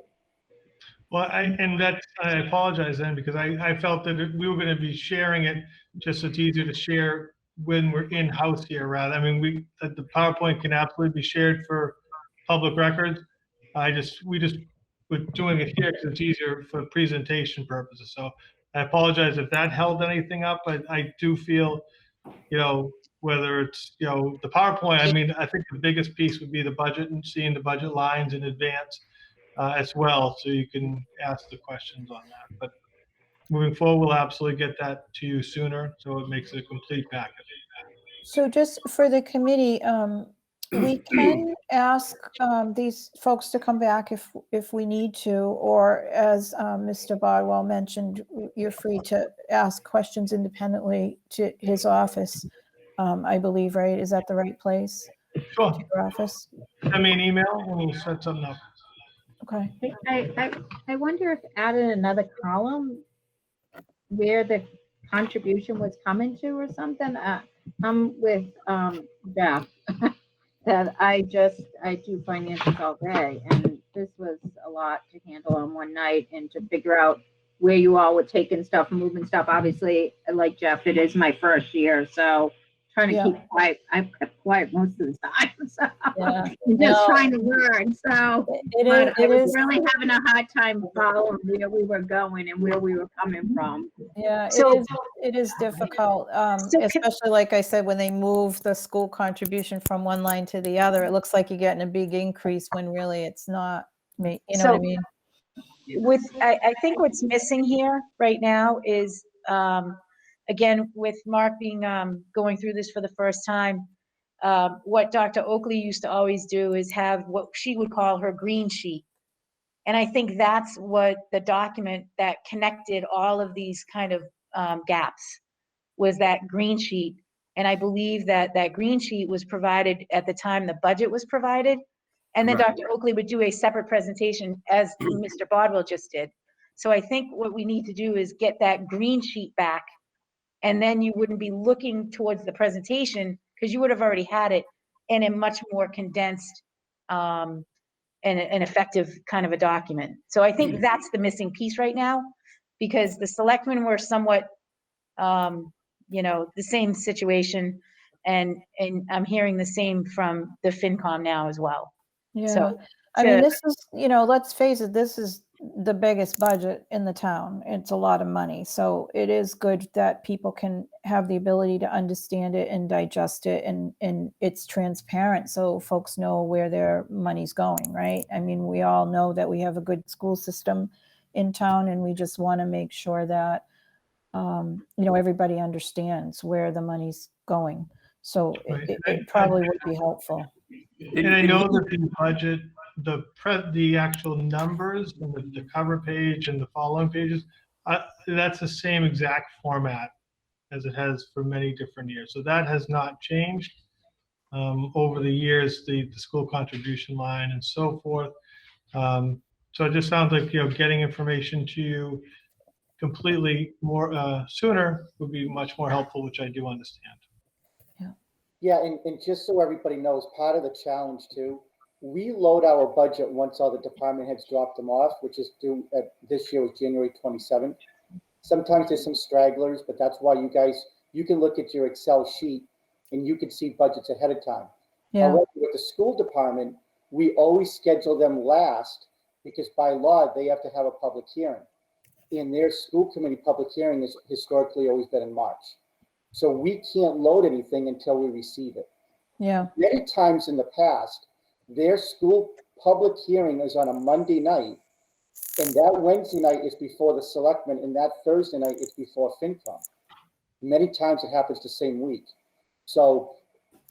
Well, I apologize then, because I felt that we were going to be sharing it just so it's easier to share when we're in-house here, rather. I mean, the PowerPoint can absolutely be shared for public records. We just were doing it here because it's easier for presentation purposes. So I apologize if that held anything up, but I do feel, whether it's, the PowerPoint, I mean, I think the biggest piece would be the budget and seeing the budget lines in advance as well. So you can ask the questions on that. But moving forward, we'll absolutely get that to you sooner. So it makes it a complete package. So just for the committee, we can ask these folks to come back if we need to, or as Mr. Bodwell mentioned, you're free to ask questions independently to his office, I believe, right? Is that the right place? Sure. To your office? Send me an email and we'll set something up. Okay. I wonder if added another column where the contribution was coming to or something. I'm with Beth. that I do financials all day, and this was a lot to handle on one night and to figure out where you all were taking stuff, moving stuff. Obviously, like Jeff, it is my first year, so trying to Yeah. keep quiet. I've kept quiet most of the time, so Yeah. I'm just No. trying to learn. So, It but is, I it was is, really having a hard time following where we were going and where we were coming from. yeah, So- it is difficult, So can- especially like I said, when they move the school contribution from one line to the other, it looks like you're getting a big increase when really it's not, you know what I So- mean? I think what's missing here right now is, again, with Mark being, going through this for the first time, what Dr. Oakley used to always do is have what she would call her green sheet. And I think that's what the document that connected all of these kind of gaps was, that green sheet. And I believe that that green sheet was provided at the time the budget was provided. And then Right. Dr. Oakley would do a separate presentation, as Mr. Bodwell just did. So I think what we need to do is get that green sheet back. And then you wouldn't be looking towards the presentation, because you would have already had it in a much more condensed and an effective kind of a document. So I think that's the missing piece right now, because the selectmen were somewhat, the same situation. And I'm hearing the same from the FinCom now as well. Yeah, So, I mean, to- this is, let's face it, this is the biggest budget in the town. It's a lot of money. So it is good that people can have the ability to understand it and digest it, and it's transparent so folks know where their money's going, right? I mean, we all know that we have a good school system in town, and we just want to make sure that, everybody understands where the money's going. So Right. it probably would be helpful. And I know that the budget, the actual numbers and the cover page and the following pages, that's the same exact format as it has for many different years. So that has not changed over the years, the school contribution line and so forth. So it just sounds like, getting information to you completely more sooner would be much more helpful, which I do understand. Yeah, and just so everybody knows, part of the challenge too, we load our budget once all the department heads drop them off, which is due this year was January 27th. Sometimes there's some stragglers, but that's why you can look at your Excel sheet and you can see budgets ahead of time. Yeah. However, with the school department, we always schedule them last because by law, they have to have a public hearing. And their school committee public hearing has historically always been in March. So we can't load anything until we receive it. Yeah. Many times in the past, their school public hearing is on a Monday night, and that Wednesday night is before the selectmen, and that Thursday night is before FinCom. Many times it happens the same week. So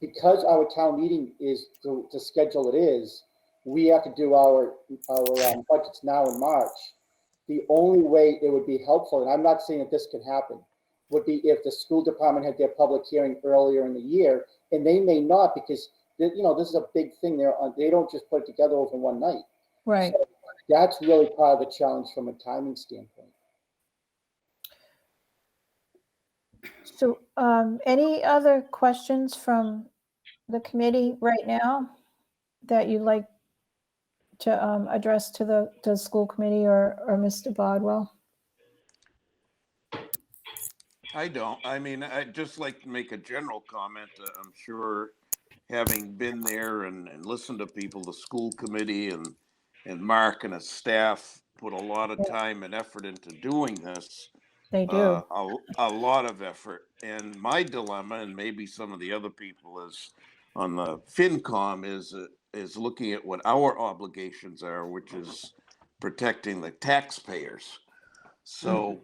because our town meeting is the schedule it is, we have to do our budgets now in March. The only way it would be helpful, and I'm not saying that this can happen, would be if the school department had their public hearing earlier in the year, and they may not, because this is a big thing. They don't just put it together over one night. Right. So that's really part of the challenge from a timing standpoint. So, any other questions from the committee right now that you'd like to address to the school committee or Mr. Bodwell? I don't. I mean, I'd just like to make a general comment. I'm sure, having been there and listened to people, the school committee and Mark and his staff put a lot of time and effort into doing this. They do. A lot of effort. And my dilemma, and maybe some of the other people is on the FinCom, is looking at what our obligations are, which is protecting the taxpayers. So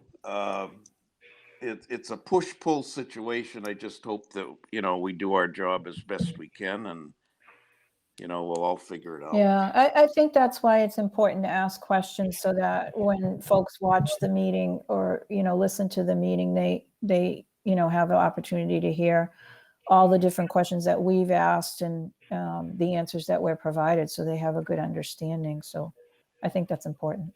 it's a push-pull situation. I just hope that, we do our job as best we can, and, we'll all figure it out. Yeah, I think that's why it's important to ask questions, so that when folks watch the meeting or, listen to the meeting, they have an opportunity to hear all the different questions that we've asked and the answers that we're provided, so they have a good understanding. So I think that's important.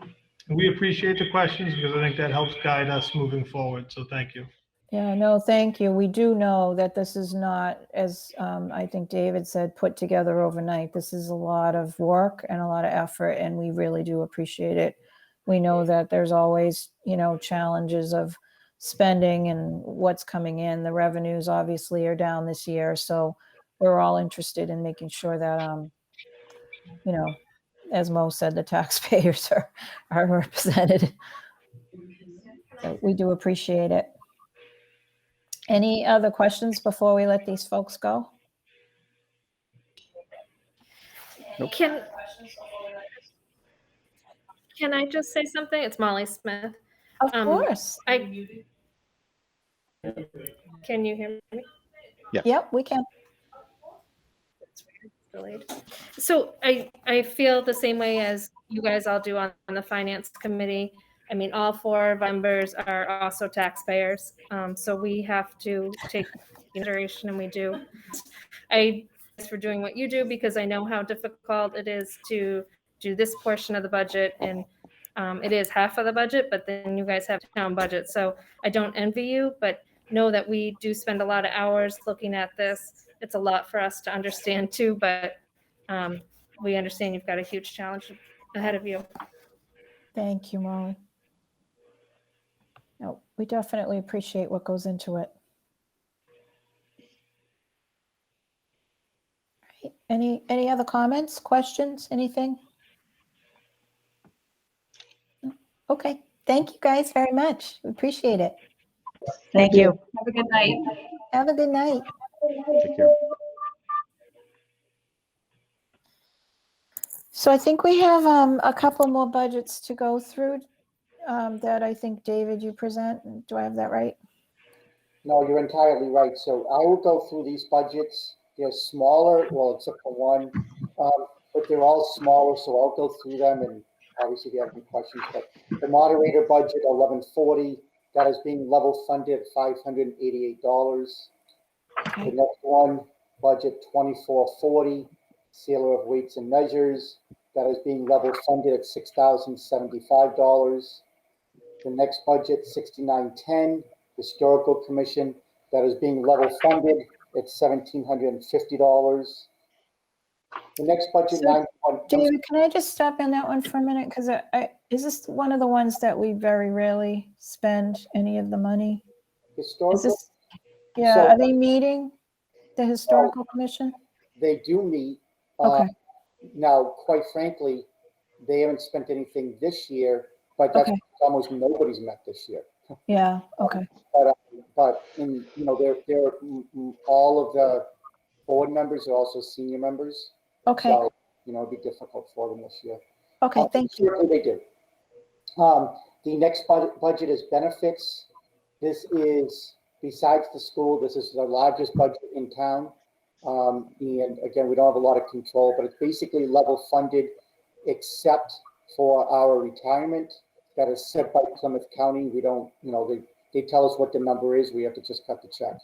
And we appreciate the questions because I think that helps guide us moving forward. So thank you. Yeah, no, thank you. We do know that this is not, as I think David said, put together overnight. This is a lot of work and a lot of effort, and we really do appreciate it. We know that there's always, challenges of spending and what's coming in. The revenues obviously are down this year, so we're all interested in making sure that, as Mo said, the taxpayers are represented. So we do appreciate it. Any other questions before we let these folks go? Can I just say something? It's Molly Smith. Of course. Can you hear me? Yes. Yep, we can. Delayed. So I feel the same way as you guys all do on the finance committee. I mean, all 4 members are also taxpayers. So we have to take consideration, and we do. I for doing what you do, because I know how difficult it is to do this portion of the budget, and it is half of the budget, but then you guys have town budget. So I don't envy you, but know that we do spend a lot of hours looking at this. It's a lot for us to understand too, but we understand you've got a huge challenge ahead of you. Thank you, Molly. No, we definitely appreciate what goes into it. Right. Any other comments, questions, anything? Okay. Thank you guys very much. We appreciate it. Thank you. Have a good night. Have a good night. Take care. So I think we have a couple more budgets to go through that I think, David, you present. Do I have that right? No, you're entirely right. So I will go through these budgets. They're smaller, well, except for one, but they're all smaller. So I'll go through them, and obviously if you have any questions. But the moderator budget, 1140, that is being level funded at $588. Okay. The next one, budget 2440, sealer of weights and measures, that is being level funded at $6,075. The next budget, 6910, historical commission, that is being level funded at $1,750. The next budget, So, 91. David, can I just stop on that one for a minute? Because is this one of the ones that we very rarely spend any of the money? Historical? Is this, yeah, So- are they meeting, the historical commission? They do meet. Okay. Now, quite frankly, they haven't spent anything this year, but that's Okay. almost nobody's met this year. Yeah, okay. But in, they're all of the board members are also senior members. Okay, So, it'd be difficult for them this year. okay, thank you. Certainly they do. The next budget is benefits. This is, besides the school, this is the largest budget in town. And again, we don't have a lot of control, but it's basically level funded except for our retirement that is set by Plymouth County. We don't, they tell us what the number is. We have to just cut the check.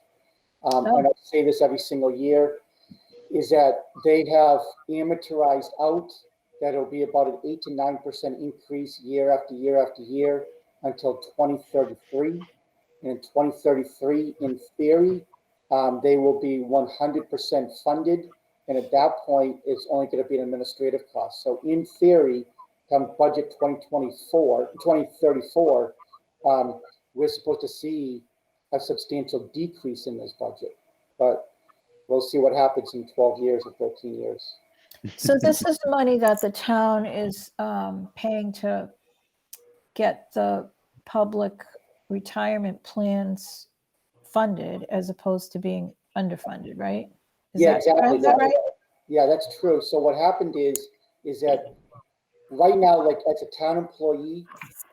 And I say this every single year, is that they have amortized out that it'll be about an 8 to 9% increase year after year after year until 2033. And in 2033, in theory, they will be 100% funded. And at that point, it's only going to be an administrative cost. So in theory, come budget 2034, we're supposed to see a substantial decrease in this budget. But we'll see what happens in 12 years or 13 years. So this is money that the town is paying to get the public retirement plans funded as opposed to being underfunded, right? Exactly. Is that right? Yeah, that's true. So what happened is that right now, like as a town employee,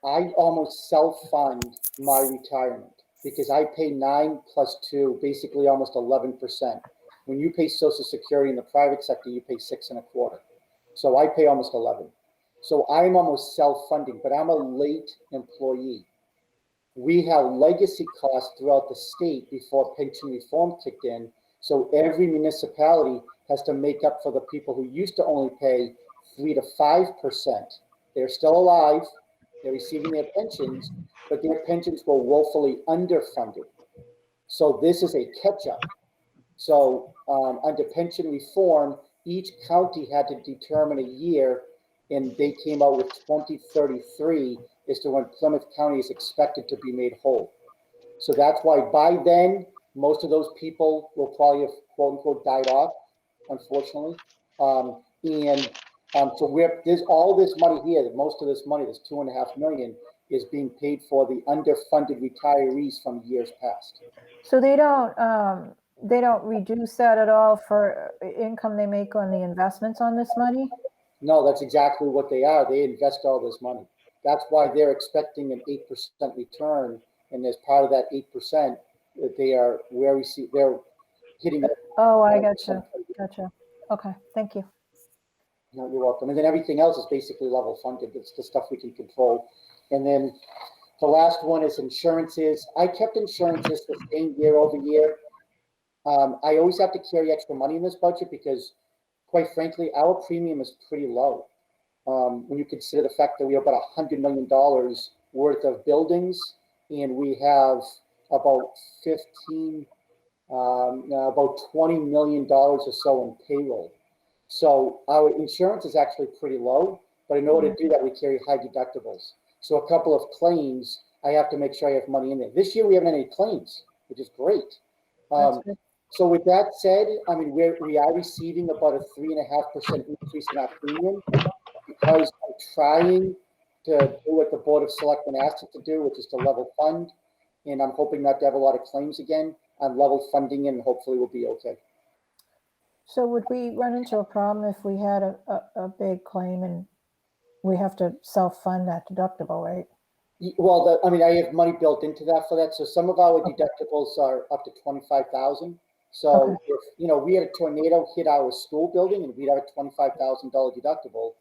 I almost self-fund my retirement because I pay 9 plus 2, basically almost 11%. When you pay Social Security in the private sector, you pay 6.25. So I pay almost 11. So I'm almost self-funding, but I'm a late employee. We have legacy costs throughout the state before pension reform kicked in. So every municipality has to make up for the people who used to only pay 3 to 5%. They're still alive, they're receiving their pensions, but their pensions were woefully underfunded. So this is a catch-up. So under pension reform, each county had to determine a year, and they came out with 2033 as to when Plymouth County is expected to be made whole. So that's why by then, most of those people will probably have quote unquote died off, unfortunately. So there's all this money here, most of this money, this $2.5 million, is being paid for the underfunded retirees from years past. So they don't reduce that at all for income they make on the investments on this money? No, that's exactly what they are. They invest all this money. That's why they're expecting an 8% return. And as part of that 8%, they're hitting. Oh, I gotcha. Okay, thank you. No, you're welcome. And then everything else is basically level funded. It's the stuff we can control. And then the last one is insurances. I kept insurances the same year over year. I always have to carry extra money in this budget because, quite frankly, our premium is pretty low. When you consider the fact that we have about $100 million worth of buildings, and we have about $20 million or so in payroll. So our insurance is actually pretty low, but in order to do that, we carry high deductibles. So a couple of claims, I have to make sure I have money in there. This year we haven't any claims, which is great. So with that said, I mean, we are receiving about a 3.5% increase in our premium because I'm trying to do what the Board of Selectmen asked us to do, which is to level fund. And I'm hoping not to have a lot of claims again. I'm level funding and hopefully we'll be okay. So would we run into a problem if we had a big claim and we have to self-fund that deductible, right? Well, I have money built into that for that. So some of our deductibles are up to $25,000. So if we had a tornado hit our school building and we'd have a $25,000 deductible,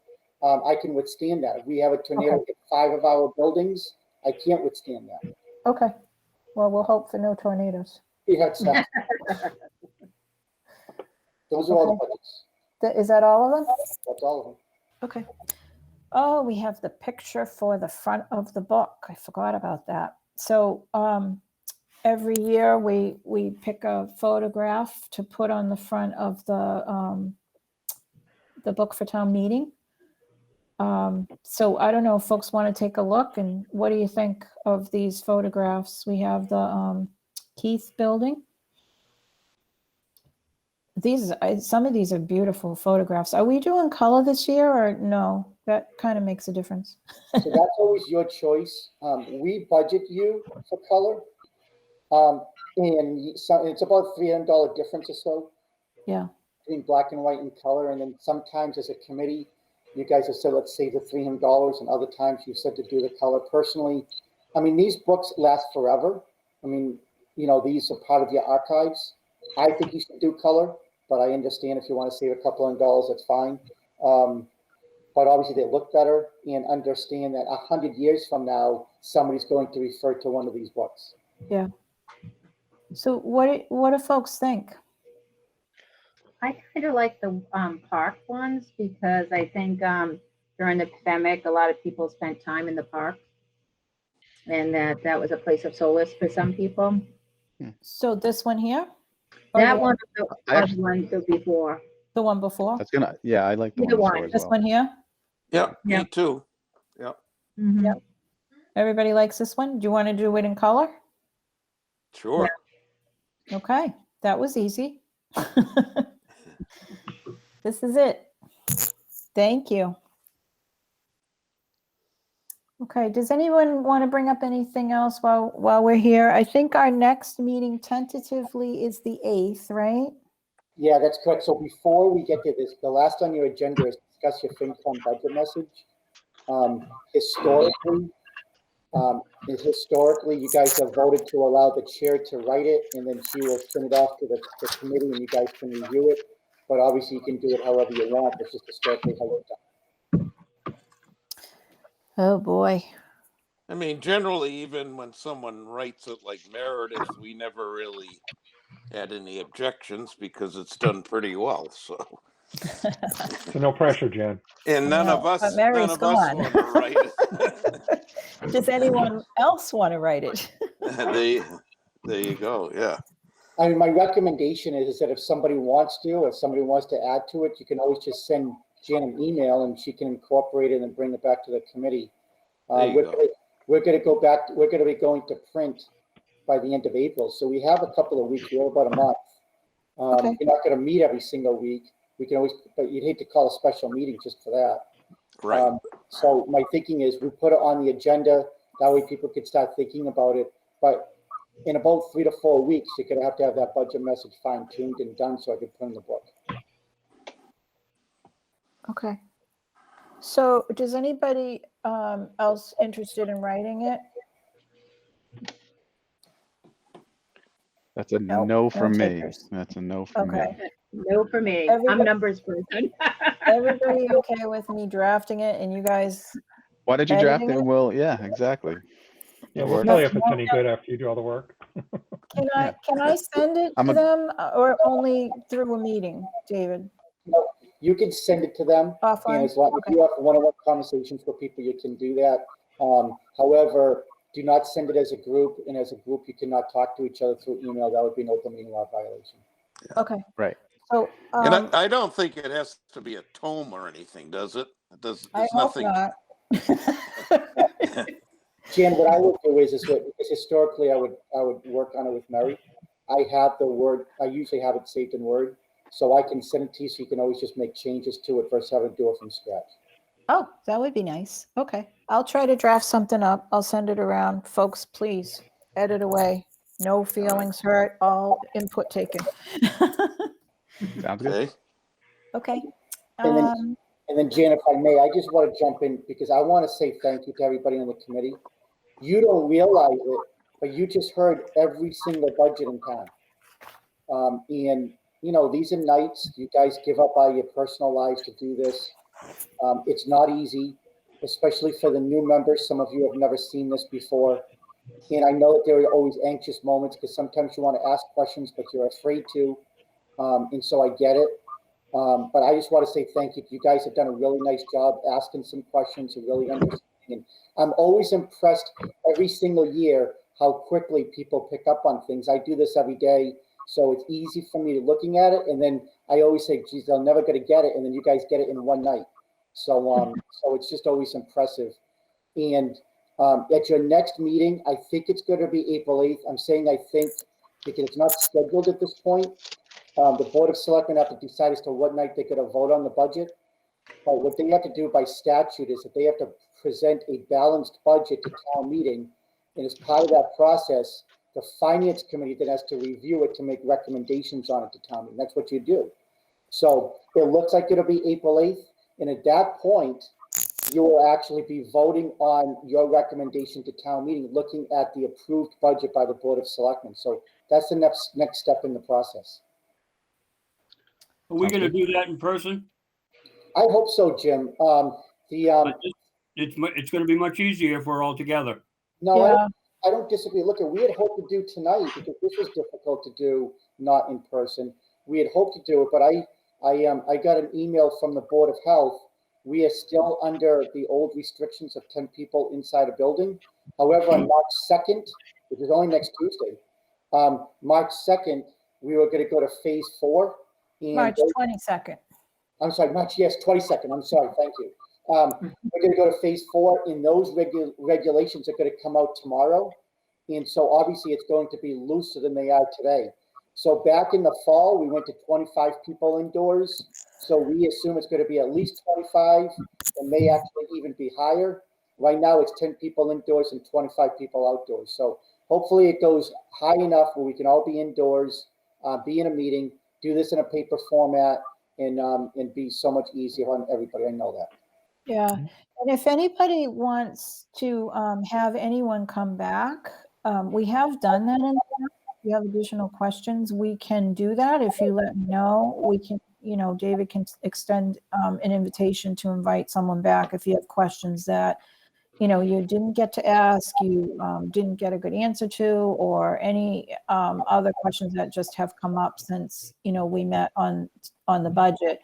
I can withstand that. If we have a tornado hit 5 of our buildings, I can't withstand that. Okay. Well, we'll hope for no tornadoes. Yeah, exactly. Those are all the budgets. Is that all of them? That's all of them. Okay. Oh, we have the picture for the front of the book. I forgot about that. So every year we pick a photograph to put on the front of the book for town meeting. So I don't know if folks want to take a look, and what do you think of these photographs? We have the Keith building. Some of these are beautiful photographs. Are we doing color this year or no? That kind of makes a difference. So that's always your choice. We budget you for color. And it's about $300 difference or so. Yeah. Between black and white and color. And then sometimes as a committee, you guys have said, let's save the $300. And other times you've said to do the color. Personally, I mean, these books last forever. I mean, these are part of your archives. I think you should do color, but I understand if you want to save a couple of dollars, that's fine. But obviously they look better, and understand that 100 years from now, somebody's going to refer to one of these books. Yeah. So what do folks think? I kind of like the park ones because I think during the pandemic, a lot of people spent time in the park, and that was a place of solace for some people. So this one here? That one, the one before. The one before? I like the Either one one. before as This well. one here? Yeah, Yeah. me too. Yeah, Mhm. Yep. Everybody likes this one? Do you want to do it in color? sure. Okay, that was easy. This is it. Thank you. Okay, does anyone want to bring up anything else while we're here? I think our next meeting tentatively is the 8th, right? Yeah, that's correct. So before we get to this, the last on your agenda is discuss your FinCom budget message. Historically, you guys have voted to allow the chair to write it, and then she will send it off to the committee, and you guys can review it. But obviously, you can do it however you want. It's just historically how it's done. Oh, boy. I mean, generally, even when someone writes it like Meredith, we never really had any objections because it's done pretty well. So no pressure, Jan. And none of us Mary's gone. want to write it. Does anyone else want to write it? There you go. Yeah. I mean, my recommendation is that if somebody wants to, or somebody wants to add to it, you can always just send Jan an email and she can incorporate it and bring it back to the committee. There you go. We're going to go back, we're going to be going to print by the end of April. So we have a couple of weeks, we have about a month. Okay. You're not going to meet every single week. We can always, but you'd hate to call a special meeting just for that. Right. So my thinking is we put it on the agenda, that way people could start thinking about it. But in about 3 to 4 weeks, you're going to have that budget message fine tuned and done so I can put in the book. Okay. So does anybody else interested in writing it? That's a Nope, no from me. takers. That's a no from me. Okay. No for me. Everybody- I'm numbers person. Everybody okay with me drafting it and you guys? Why did you draft Editing it? it? Well, yeah, exactly. Yeah, That we'll works. tell you if it's any good after you do all the work. Can I send it I'm to a- them or only through a meeting, David? You can send it to them. And Offline? as long as you have one-on-one conversations with people, you can do that. However, do not send it as a group, and as a group, you cannot talk to each other through email. That would be an open meeting law violation. Okay. Right. So And I don't think it has to be a tome or anything, does it? There's I hope nothing. not. Jan, what I would do is that because historically I would work on it with Mary. I have the Word, I usually have it saved in Word, so I can send it to you so you can always just make changes to it versus having to do it from scratch. Oh, that would be nice. Okay. I'll try to draft something up. I'll send it around. Folks, please edit away. No feelings hurt, all input taken. Sounds good. Okay. Okay. And then Jan, if I may, I just want to jump in because I want to say thank you to everybody on the committee. You don't realize it, but you just heard every single budget in town. And, you know, these are nights you guys give up all your personal lives to do this. It's not easy, especially for the new members. Some of you have never seen this before. And I know that there are always anxious moments because sometimes you want to ask questions, but you're afraid to. And so I get it. But I just want to say thank you. You guys have done a really nice job asking some questions and really understanding. And I'm always impressed every single year how quickly people pick up on things. I do this every day, so it's easy for me looking at it. And then I always say, geez, they're never going to get it. And then you guys get it in one night. So, so it's just always impressive. And at your next meeting, I think it's going to be April 8th. I'm saying I think because it's not scheduled at this point. The Board of Selectmen have to decide as to what night they're going to vote on the budget. But what they have to do by statute is that they have to present a balanced budget to town meeting. And as part of that process, the Finance Committee then has to review it to make recommendations on it to town meeting. That's what you do. So it looks like it'll be April 8th. And at that point, you will actually be voting on your recommendation to town meeting, looking at the approved budget by the Board of Selectmen. So that's the next step in the process. Are we going to do that in person? I hope so, Jim. It's going to be much easier if we're all together. No, Yeah. I don't disagree. Look, we had hoped to do tonight because this was difficult to do not in person. We had hoped to do it, but I got an email from the Board of Health. We are still under the old restrictions of 10 people inside a building. However, on March 2nd, which is only next Tuesday, March 2nd, we were going to go to phase 4. And March 22nd. I'm sorry, March, yes, 22nd. I'm sorry, thank you. We're going to go to phase 4, and those regulations are going to come out tomorrow. And so obviously it's going to be looser than they are today. So back in the fall, we went to 25 people indoors. So we assume it's going to be at least 25 and may actually even be higher. Right now it's 10 people indoors and 25 people outdoors. So hopefully it goes high enough where we can all be indoors, be in a meeting, do this in a paper format, and be so much easier on everybody. I know that. Yeah. And if anybody wants to have anyone come back, we have done that in the past. If you have additional questions, we can do that. If you let me know, we can, you know, David can extend an invitation to invite someone back if you have questions that, you know, you didn't get to ask, you didn't get a good answer to, or any other questions that just have come up since, you know, we met on the budget.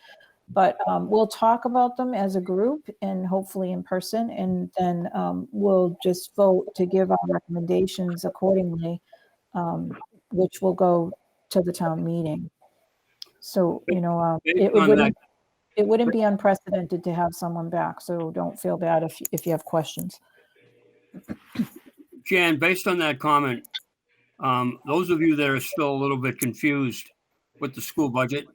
But we'll talk about them as a group and hopefully in person, and then we'll just vote to give our recommendations accordingly. which will go to the town meeting. So, Based it on wouldn't, it wouldn't be unprecedented to have someone back. So don't feel bad if you have questions. Jan, based on that comment, those of you that are still a little bit confused with the school budget,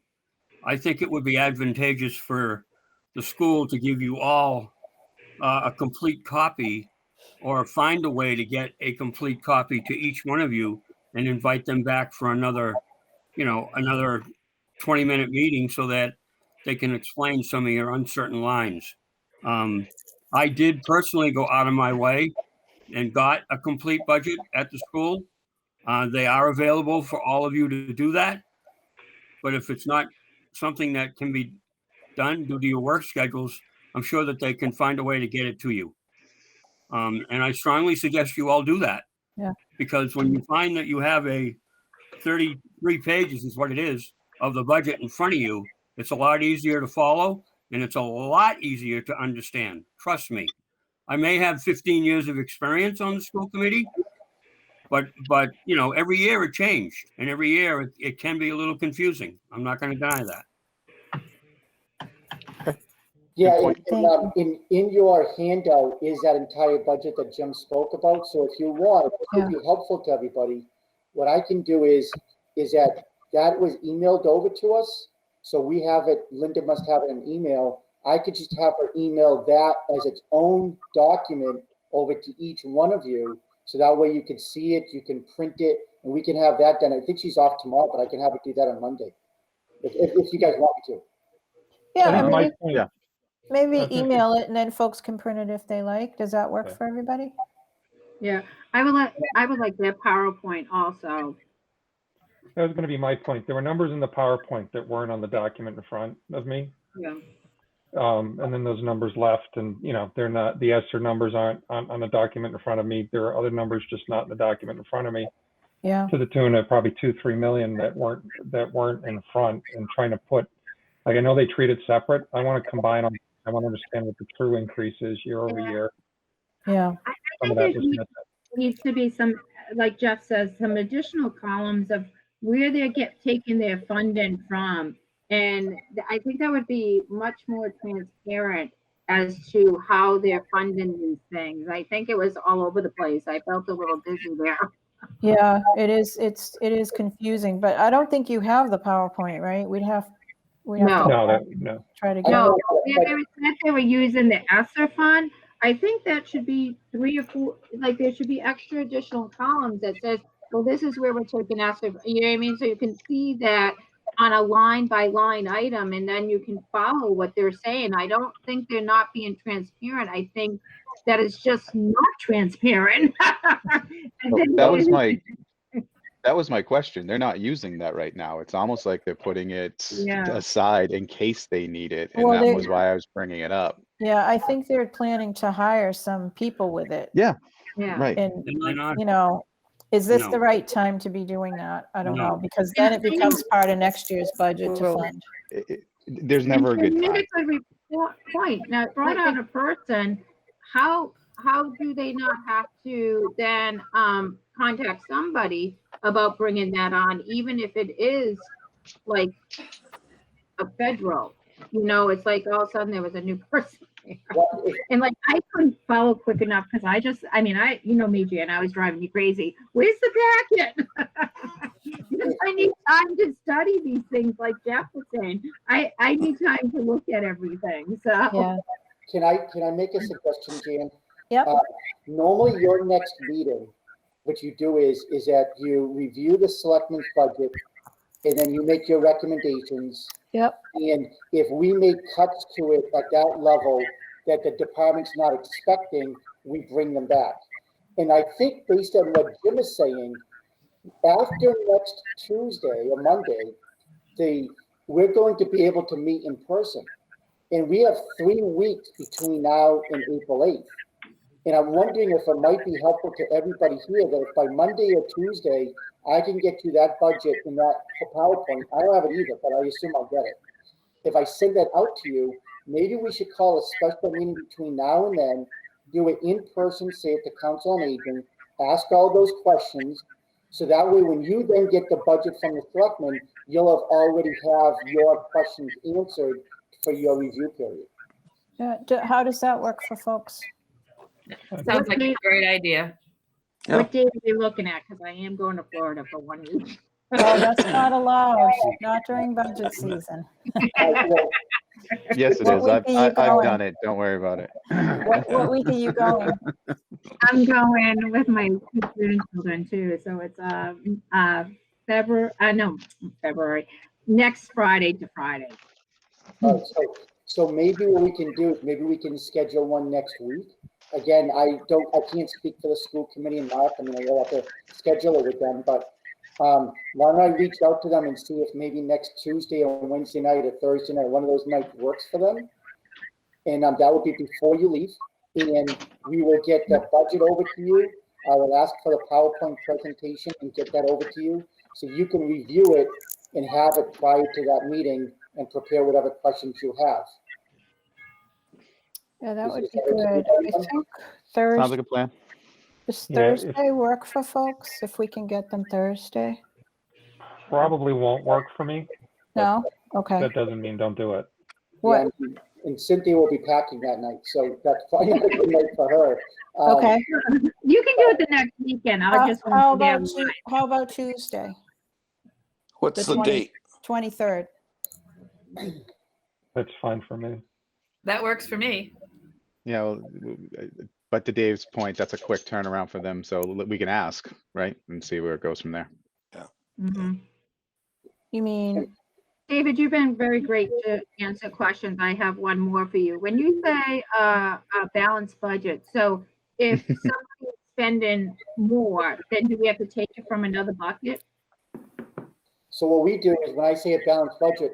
I think it would be advantageous for the school to give you all a complete copy, or find a way to get a complete copy to each one of you and invite them back for another 20-minute meeting so that they can explain some of your uncertain lines. I did personally go out of my way and got a complete budget at the school. They are available for all of you to do that. But if it's not something that can be done due to your work schedules, I'm sure that they can find a way to get it to you. And I strongly suggest you all do that. Yeah. Because when you find that you have a 33 pages is what it is of the budget in front of you, it's a lot easier to follow and it's a lot easier to understand. Trust me. I may have 15 years of experience on the school committee, but every year it changed, and every year it can be a little confusing. I'm not going to deny that. Yeah, Good point. in your handout is that entire budget that Jim spoke about. So if you want, it would be helpful to everybody. What I can do is that was emailed over to us. So we have it, Linda must have it in email. I could just have her email that as its own document over to each one of you. So that way you can see it, you can print it, and we can have that done. I think she's off tomorrow, but I can have her do that on Monday. If you guys want me to. Yeah, I I think mean, my point, maybe I think email it and then folks can print it if they like. Does that work Okay. for everybody? Yeah, I would like that PowerPoint also. that was going to be my point. There were numbers in the PowerPoint that weren't on the document in front of me. Yeah. And then those numbers left, and they're not, the ESSER numbers aren't on the document in front of me. There are other numbers just not in the document in front of me, Yeah. to the tune of probably 2-3 million that weren't in front, and trying to put, like, I know they treat it separate. I want to combine them. I want to understand what the true increase is year over year. Yeah. I Some of think that was missing. needs to be some, like Jeff says, some additional columns of where they're taking their funding from. And I think that would be much more transparent as to how they're funding these things. I think it was all over the place. I felt a little dizzy there. Yeah, it is. It is confusing, but I don't think you have the PowerPoint, right? We'd have No. to No. try to get No, it. they said they were using the ESSER fund. I think that should be 3 or 4, like there should be extra additional columns that says, well, this is where we're taking ESSER, you know what I mean? So you can see that on a line by line item, and then you can follow what they're saying. I don't think they're not being transparent. I think that it's just not transparent. That was my question. They're not using that right now. It's almost like they're putting it aside in case they need it. And Well, that was why I was bringing it up. Yeah, I think they're planning to hire some people with it. Yeah. Yeah. Right. And, They're not- is this No. the right time to be doing that? I don't No. know, because then it becomes part of next year's budget to fund. There's never a good And you time. made a good point. Now, brought on a person, how do they not have to then contact somebody about bringing that on, even if it is like a federal? It's like all of a sudden there was a new person there. And like I couldn't follow quick enough because me, Jan, I was driving me crazy. Where's the packet? Because I need time to study these things, like Jeff was saying. I need time to look at everything. So Yeah. Can I make a suggestion, Jan? Yep. Normally your next meeting, what you do is that you review the selectmen's budget and then you make your recommendations. Yep. And if we make cuts to it at that level that the department's not expecting, we bring them back. And I think based on what Jim is saying, after next Tuesday or Monday, we're going to be able to meet in person. And we have 3 weeks between now and April 8th. And I'm wondering if it might be helpful to everybody here that if by Monday or Tuesday, I can get you that budget in that PowerPoint. I don't have it either, but I assume I'll get it. If I send that out to you, maybe we should call a special meeting between now and then, do it in person, say at the Council on Aging, ask all those questions So that way, when you then get the budget from the selectmen, you'll have already have your questions answered for your review period. How does that work for folks? Sounds like a great idea. Yeah. What date are we looking at? Because I am going to Florida for 1 week. Oh, that's not allowed, not during budget season. Yes, it What is. week I've, are you I've going? done it. Don't worry about it. What week are you going? I'm going with my 2 grandchildren too. So it's February, next Friday to Friday. So maybe what we can do is maybe we can schedule one next week. Again, I can't speak for the school committee and Mark. I mean, I will have to schedule it with them, but why don't I reach out to them and see if maybe next Tuesday or Wednesday night or Thursday night, one of those nights works for them. And that would be before you leave. And we will get the budget over to you. I will ask for the PowerPoint presentation and get that over to you so you can review it and have it prior to that meeting and prepare whatever questions you have. Yeah, that would be good. I think Sounds Thursday, like a plan. does Yeah, if- Thursday work for folks, if we can get them Thursday? Probably won't work for me. No? Okay. That doesn't mean don't do it. What, Yeah, and Cynthia will be packing that night, so that's probably not a good night for her. okay. You can do it the next weekend. I just How want to about how about Tuesday, What's The the date? 23rd? That's fine for me. That works for me. Yeah, well, but to Dave's point, that's a quick turnaround for them, so we can ask, right, and see where it goes from there. Mhm. You mean, David, you've been very great to answer questions. I have one more for you. When you say a balanced budget, so if somebody's spending more, then do we have to take it from another bucket? So what we do is when I say a balanced budget,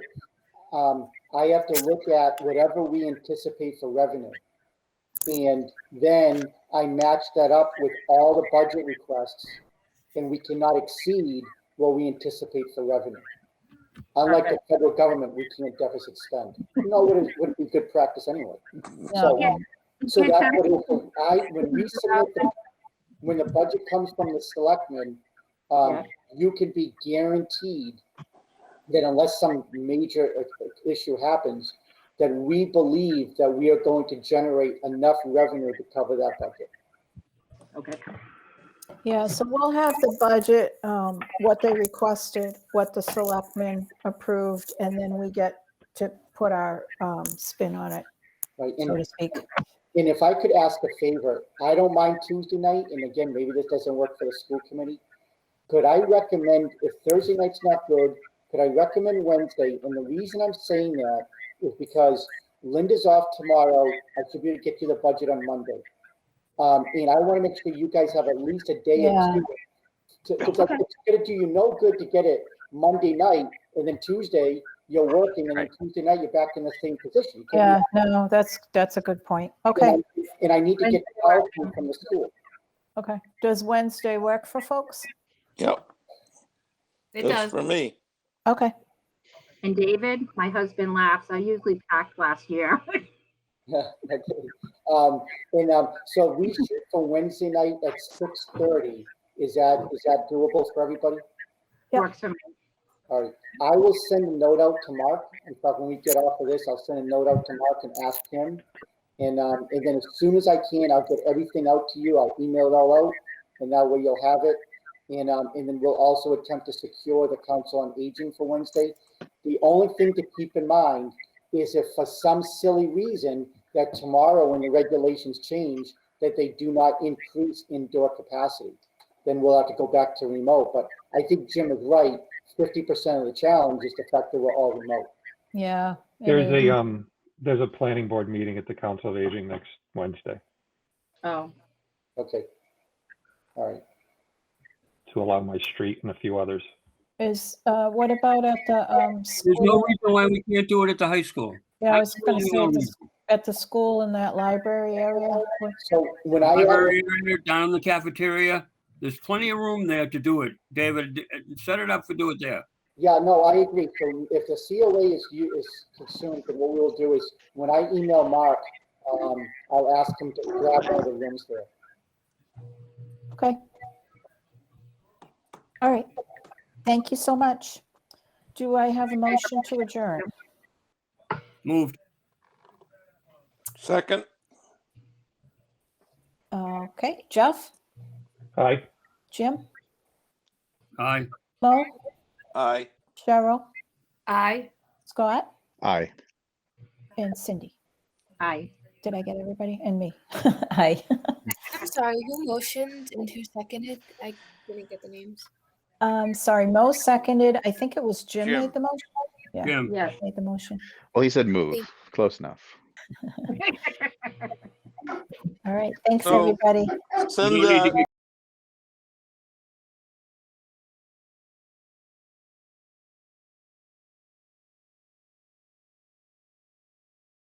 I have to look at whatever we anticipate for revenue. And then I match that up with all the budget requests, and we cannot exceed what we anticipate for revenue. Unlike the federal government, we can't deficit spend. No, it wouldn't be good practice anyway. So, so that's what it is. When we submit when the budget comes from the selectmen, you can be guaranteed that unless some major issue happens, that we believe that we are going to generate enough revenue to cover that budget. Okay. yeah, so we'll have the budget, what they requested, what the selectmen approved, and then we get to put our spin on it, Right. so to speak. And if I could ask a favor, I don't mind Tuesday night, and again, maybe this doesn't work for the school committee. Could I recommend, if Thursday night's not good, could I recommend Wednesday? And the reason I'm saying that is because Linda's off tomorrow. I should be able to get you the budget on Monday. And I want to make sure you guys have at least a day or two. Because it's going to do you no good to get it Monday night, and then Tuesday you're working, and then Tuesday night you're back in the same position. Yeah, no, that's a good point. Okay, And I need to get the PowerPoint from the school. okay. Does Wednesday work for folks? Yep. It That's does. for me. Okay. And David, my husband laughs. I usually packed last year. Yeah, okay. So we shoot for Wednesday night at 6:30. Is that doable for everybody? Yep. Works for me. All right. I will send a note out to Mark. In fact, when we get off of this, I'll send a note out to Mark and ask him. And then as soon as I can, I'll get everything out to you. I'll email it all out, and that way you'll have it. And then we'll also attempt to secure the Council on Aging for Wednesday. The only thing to keep in mind is if for some silly reason that tomorrow when the regulations change, that they do not increase indoor capacity, then we'll have to go back to remote. But I think Jim is right. 50% of the challenge is the fact that we're all remote. Yeah. There's a planning board meeting at the Council of Aging next Wednesday Oh. Okay. All right. to allow my street and a few others. Is, what about at the There's no school? reason why we can't do it at the high school. Yeah, I was gonna say Absolutely at the school in that library area. So when I Library area, down in the cafeteria, there's plenty of room there to do it. David, set it up for do it there. Yeah, no, I agree. So if the COA is consumed, then what we'll do is when I email Mark, I'll ask him to grab one of the rooms there. Okay. All right. Thank you so much. Do I have a motion to adjourn? Moved. Second, Okay, Jeff, Aye. Jim, Aye. Mo, aye. Cheryl, Aye. Scott, Aye. and Cindy. Aye. Did I get everybody? And me. Aye. I'm sorry, who motioned and who seconded? I didn't get the names. Sorry, Mo seconded. I think it was Jim Jim. made the motion. Yeah, Jim. Yes. made the motion. Well, he said move. Thank- Close enough. All right. Thanks, So- everybody. Send, You need to get